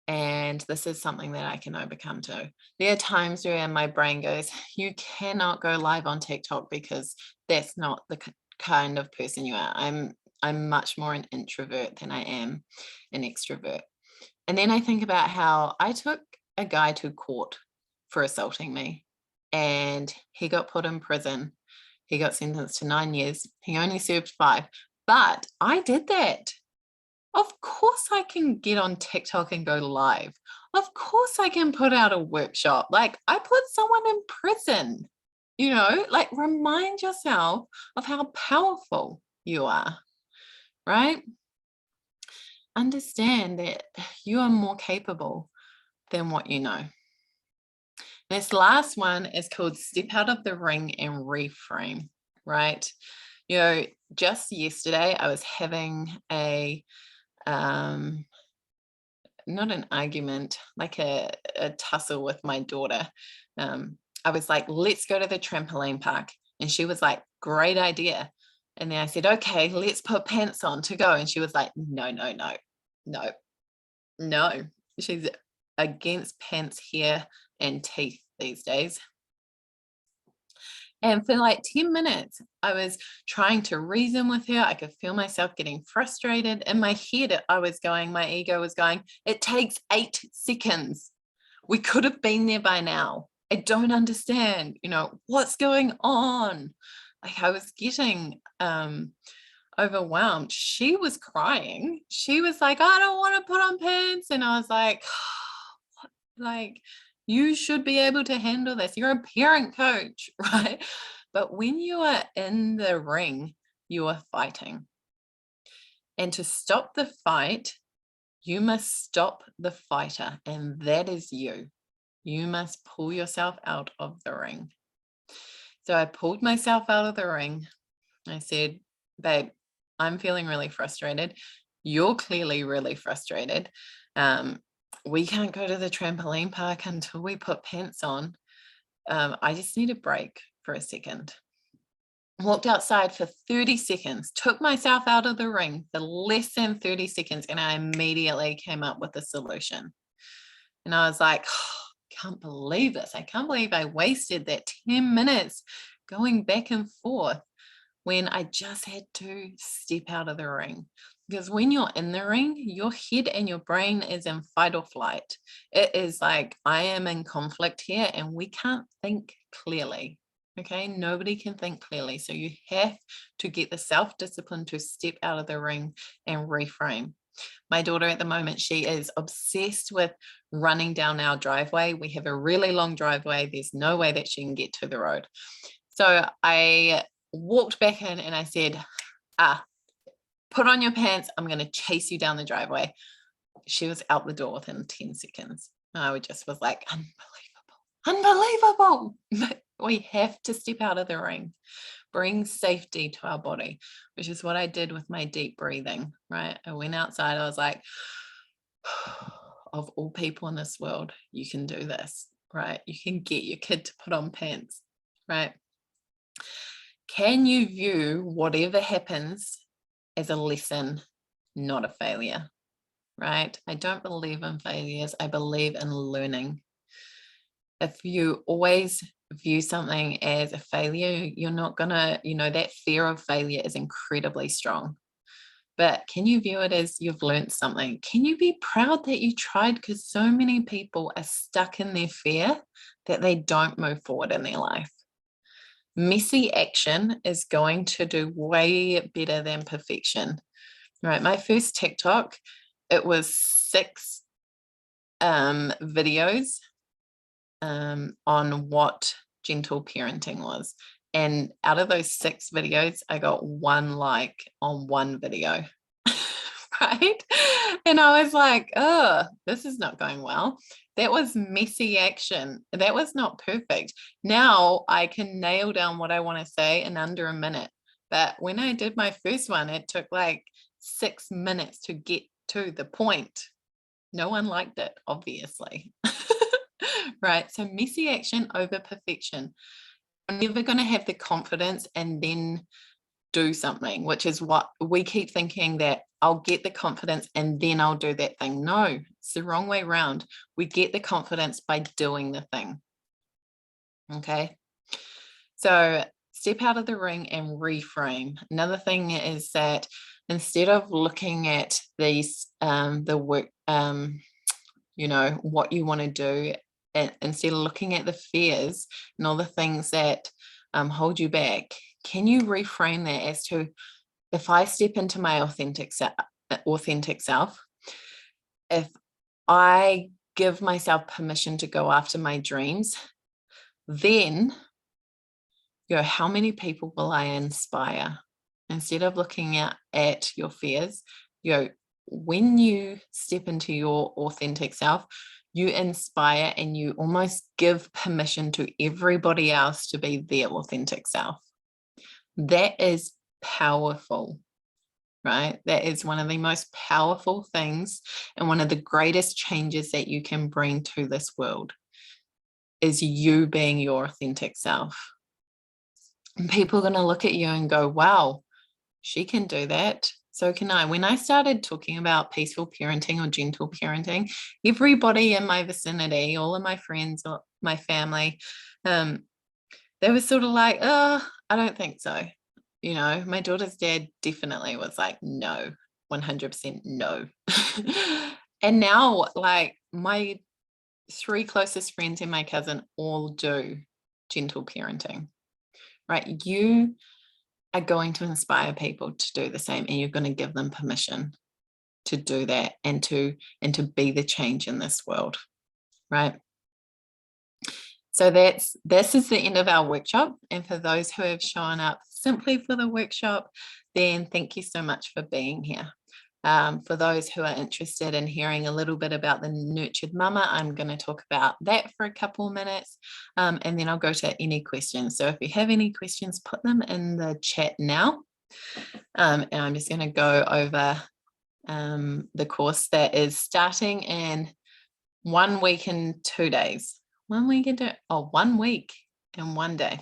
And this is something that I can overcome too. There are times where my brain goes, you cannot go live on TikTok because that's not the kind of person you are. I'm much more an introvert than I am an extrovert. And then I think about how I took a guy to court for assaulting me and he got put in prison. He got sentenced to 9 years. He only served 5, but I did that. Of course I can get on TikTok and go live. Of course I can put out a workshop. Like I put someone in prison, like remind yourself of how powerful you are, right? Understand that you are more capable than what you know. This last one is called Step Out of the Ring and Reframe, right? Just yesterday I was having a not an argument, like a tussle with my daughter. I was like, let's go to the trampoline park. And she was like, great idea. And then I said, okay, let's put pants on to go. And she was like, no, no, no, no, no. She's against pants, hair, and teeth these days. And for like 10 minutes, I was trying to reason with her. I could feel myself getting frustrated. In my head, my ego was going, it takes 8 seconds. We could have been there by now. I don't understand, what's going on? Like I was getting overwhelmed. She was crying. She was like, I don't want to put on pants. And I was like, like, you should be able to handle this. You're a parent coach, right? But when you are in the ring, you are fighting. And to stop the fight, you must stop the fighter. And that is you. You must pull yourself out of the ring. So I pulled myself out of the ring. I said, babe, I'm feeling really frustrated. You're clearly really frustrated. We can't go to the trampoline park until we put pants on. I just need a break for a second. Walked outside for 30 seconds, took myself out of the ring for less than 30 seconds, and I immediately came up with a solution. And I was like, can't believe this. I can't believe I wasted that 10 minutes going back and forth when I just had to step out of the ring. Because when you're in the ring, your head and your brain is in fight or flight. It is like, I am in conflict here and we can't think clearly. Okay, nobody can think clearly. So you have to get the self-discipline to step out of the ring and reframe. My daughter at the moment, she is obsessed with running down our driveway. We have a really long driveway. There's no way that she can get to the road. So I walked back in and I said, put on your pants. I'm going to chase you down the driveway. She was out the door within 10 seconds. I just was like, unbelievable. But we have to step out of the ring, bring safety to our body, which is what I did with my deep breathing, right? I went outside. I was like, of all people in this world, you can do this, right? You can get your kid to put on pants, right? Can you view whatever happens as a lesson, not a failure, right? I don't believe in failures. I believe in learning. If you always view something as a failure, you're not gonna, that fear of failure is incredibly strong. But can you view it as you've learned something? Can you be proud that you tried? Because so many people are stuck in their fear that they don't move forward in their life. Messy action is going to do way better than perfection, right? My first TikTok, it was 6 videos on what gentle parenting was. And out of those 6 videos, I got 1 like on 1 video, right? And I was like, oh, this is not going well. That was messy action. That was not perfect. Now I can nail down what I want to say in under a minute. But when I did my first one, it took like 6 minutes to get to the point. No one liked it, obviously. Right? So messy action over perfection. I'm never going to have the confidence and then do something, which is what we keep thinking, that I'll get the confidence and then I'll do that thing. No, it's the wrong way around. We get the confidence by doing the thing. Okay. So step out of the ring and reframe. Another thing is that instead of looking at these, the work, what you want to do, and instead of looking at the fears and all the things that hold you back, can you reframe that as to, if I step into my authentic self, if I give myself permission to go after my dreams, then how many people will I inspire? Instead of looking at your fears, when you step into your authentic self, you inspire and you almost give permission to everybody else to be their authentic self. That is powerful, right? That is one of the most powerful things and one of the greatest changes that you can bring to this world, is you being your authentic self. And people are going to look at you and go, wow, she can do that. So can I. When I started talking about peaceful parenting or gentle parenting, everybody in my vicinity, all of my friends or my family, they were sort of like, oh, I don't think so. My daughter's dad definitely was like, no, 100% no. And now, like, my 3 closest friends and my cousin all do gentle parenting, right? You are going to inspire people to do the same, and you're going to give them permission to do that and to be the change in this world, right? So this is the end of our workshop. And for those who have shown up simply for the workshop, then thank you so much for being here. For those who are interested in hearing a little bit about the nurtured mama, I'm going to talk about that for a couple of minutes, and then I'll go to any questions. So if you have any questions, put them in the chat now. And I'm just going to go over the course that is starting in 1 week and 2 days. 1 week and 1 week and 1 day,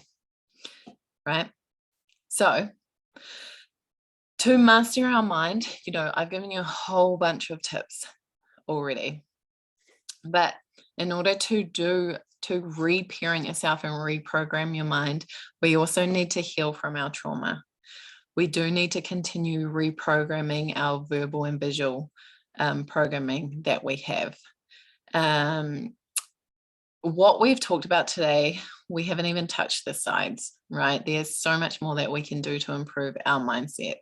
right? So to master our mind, I've given you a whole bunch of tips already, but in order to reparent yourself and reprogram your mind, we also need to heal from our trauma. We do need to continue reprogramming our verbal and visual programming that we have. What we've talked about today, we haven't even touched the sides, right? There's so much more that we can do to improve our mindset.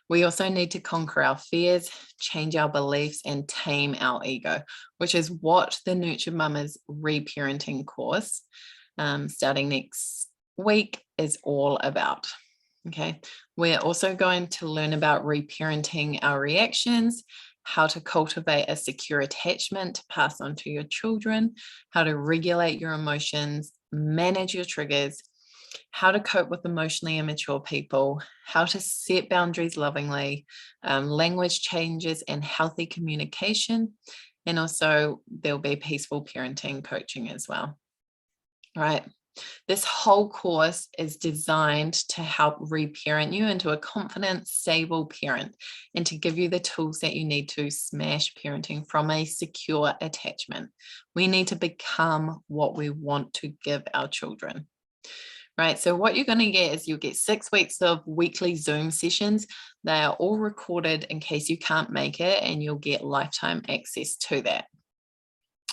We also need to conquer our fears, change our beliefs, and tame our ego, which is what the Nurtured Mama's reparenting course, starting next week, is all about. Okay. We're also going to learn about reparenting our reactions, how to cultivate a secure attachment to pass on to your children, how to regulate your emotions, manage your triggers, how to cope with emotionally immature people, how to set boundaries lovingly, language changes and healthy communication, And also there'll be peaceful parenting coaching as well, right? This whole course is designed to help reparent you into a confident, stable parent and to give you the tools that you need to smash parenting from a secure attachment. We need to become what we want to give our children. Right. So what you're going to get is you'll get 6 weeks of weekly Zoom sessions. They are all recorded in case you can't make it, and you'll get lifetime access to that.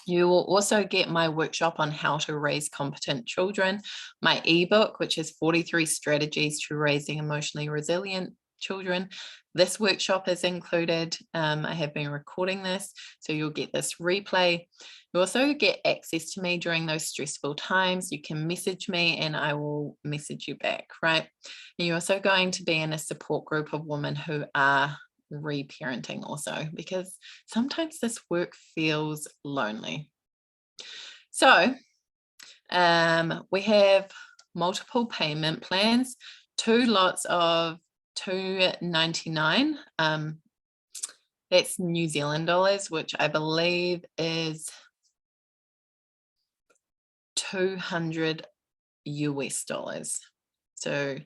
You will also get my workshop on how to raise competent children, my ebook, which is 43 strategies to raising emotionally resilient children. This workshop is included. I have been recording this, so you'll get this replay. You also get access to me during those stressful times. You can message me and I will message you back, right? And you're also going to be in a support group of women who are reparenting also, because sometimes this work feels lonely. So we have multiple payment plans, 2 lots of $2.99. That's New Zealand dollars, which I believe is 200 US dollars. So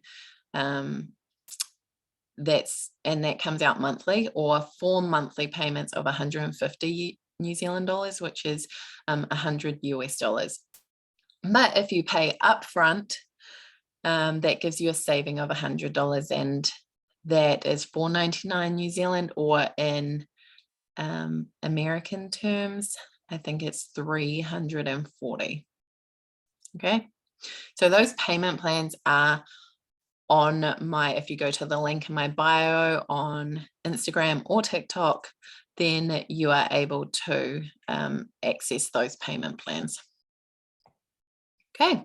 that comes out monthly, or 4 monthly payments of 150 New Zealand dollars, which is 100 US dollars. But if you pay upfront, that gives you a saving of $100, and that is $4.99 New Zealand, or in American terms, I think it's $340. Okay, so those payment plans are on if you go to the link in my bio on Instagram or TikTok, then you are able to access those payment plans. Okay,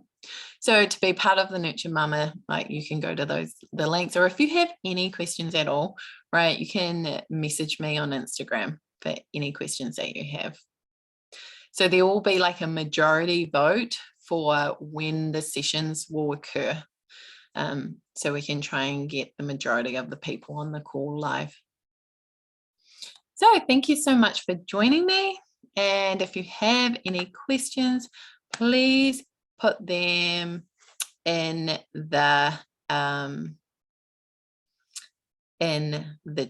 so to be part of the Nurture Mama, like, you can go to the links, or if you have any questions at all, right, you can message me on Instagram for any questions that you have. So there will be like a majority vote for when the sessions will occur. So we can try and get the majority of the people on the call live. So thank you so much for joining me. And if you have any questions, please put them in the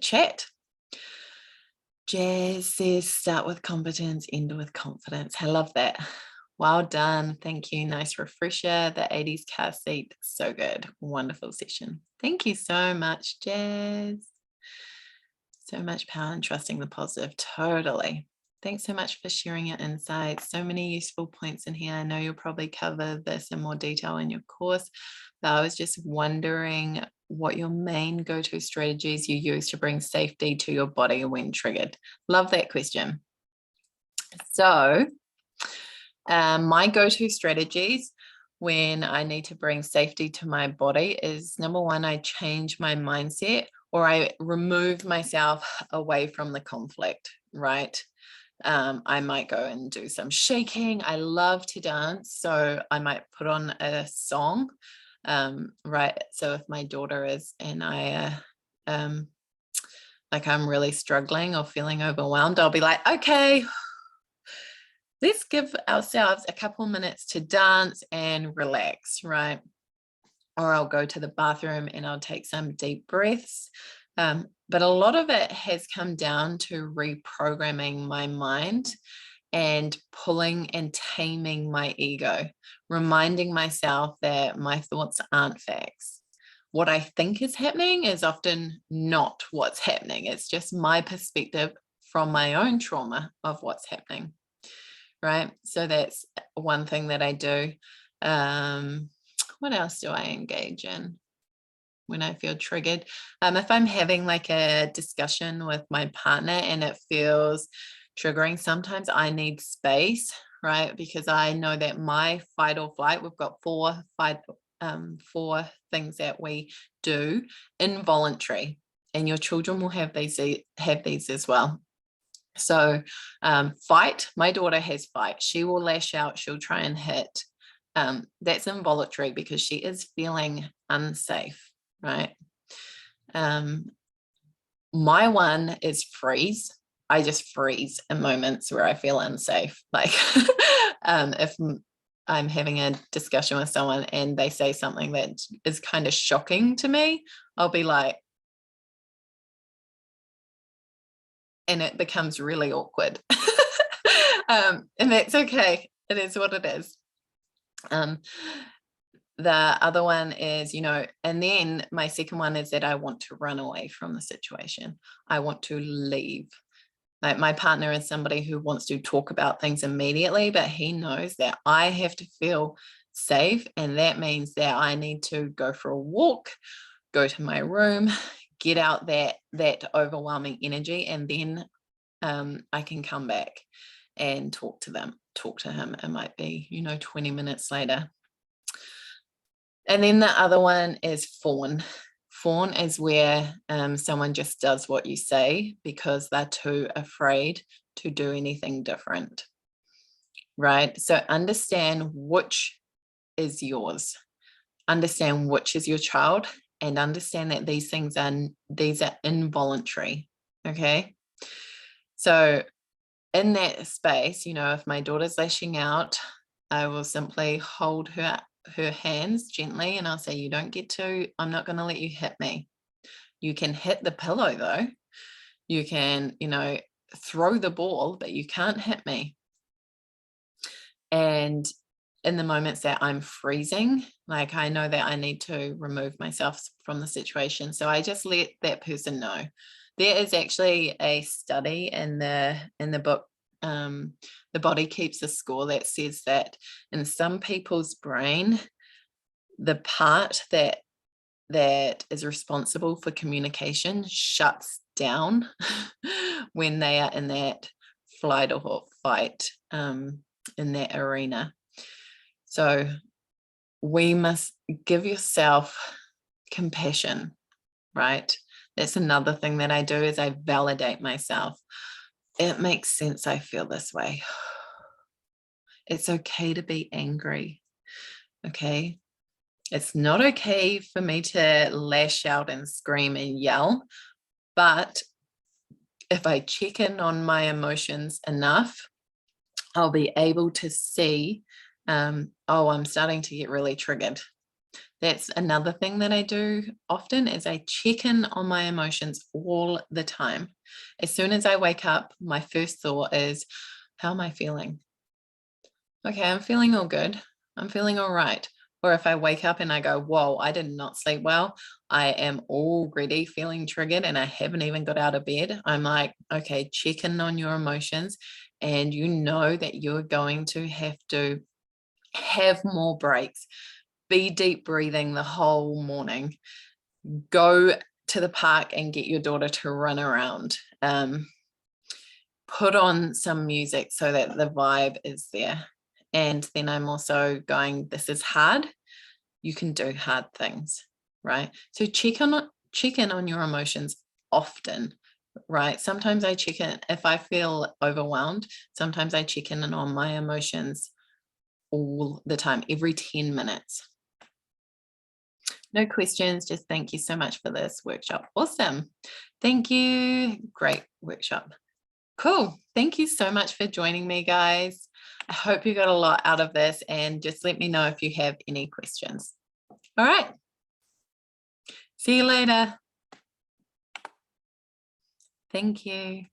chat. Jazz says, start with competence, end with confidence. I love that. Well done. Thank you. Nice refresher. The 80s car seat. So good. Wonderful session. Thank you so much, Jazz. So much power in trusting the positive. Totally. Thanks so much for sharing your insights. So many useful points in here. I know you'll probably cover this in more detail in your course, but I was just wondering what your main go-to strategies you use to bring safety to your body when triggered. Love that question. So my go-to strategies when I need to bring safety to my body is, number one, I change my mindset, or I remove myself away from the conflict, right? I might go and do some shaking. I love to dance, so I might put on a song, right? So if my daughter is, and like I'm really struggling or feeling overwhelmed, I'll be like, okay, let's give ourselves a couple minutes to dance and relax, right? Or I'll go to the bathroom and I'll take some deep breaths. But a lot of it has come down to reprogramming my mind and pulling and taming my ego, reminding myself that my thoughts aren't facts. What I think is happening is often not what's happening. It's just my perspective from my own trauma of what's happening, right? So that's one thing that I do. What else do I engage in when I feel triggered? If I'm having like a discussion with my partner and it feels triggering, sometimes I need space, right? Because I know that my fight or flight, we've got four things that we do involuntary, and your children will have these as well. So fight, my daughter has fight. She will lash out, she'll try and hit. That's involuntary because she is feeling unsafe, right? My one is freeze. I just freeze in moments where I feel unsafe. Like if I'm having a discussion with someone and they say something that is kind of shocking to me, I'll be like, and it becomes really awkward. And that's okay. It is what it is. The other one is, and then my second one is that I want to run away from the situation. I want to leave. Like my partner is somebody who wants to talk about things immediately, but he knows that I have to feel safe. And that means that I need to go for a walk, go to my room, get out that overwhelming energy, and then I can come back and talk to him. It might be, 20 minutes later. And then the other one is fawn. Fawn is where someone just does what you say because they're too afraid to do anything different, right? So understand which is yours, understand which is your child, and understand that these are involuntary, okay? So in that space, if my daughter's lashing out, I will simply hold her hands gently and I'll say, I'm not going to let you hit me. You can hit the pillow though. You can, throw the ball, but you can't hit me. And in the moments that I'm freezing, like I know that I need to remove myself from the situation. So I just let that person know. There is actually a study in the book, The Body Keeps a Score, that says that in some people's brain, the part that is responsible for communication shuts down when they are in that flight or fight in that arena. So we must give yourself compassion, right? That's another thing that I do is I validate myself. It makes sense I feel this way. It's okay to be angry, okay? It's not okay for me to lash out and scream and yell, but if I check in on my emotions enough, I'll be able to see, I'm starting to get really triggered. That's another thing that I do often is I check in on my emotions all the time. As soon as I wake up, my first thought is, how am I feeling? Okay, I'm feeling all good. I'm feeling all right. Or if I wake up and I go, whoa, I did not sleep well. I am already feeling triggered and I haven't even got out of bed. I'm like, okay, check in on your emotions. And you know that you're going to have more breaks. Be deep breathing the whole morning. Go to the park and get your daughter to run around. Put on some music so that the vibe is there. And then I'm also going, this is hard. You can do hard things, right? So check in on your emotions often, right? Sometimes I check in if I feel overwhelmed. Sometimes I check in on my emotions all the time, every 10 minutes. No questions, just thank you so much for this workshop. Awesome. Thank you. Great workshop. Cool. Thank you so much for joining me, guys. I hope you got a lot out of this and just let me know if you have any questions. All right. See you later. Thank you.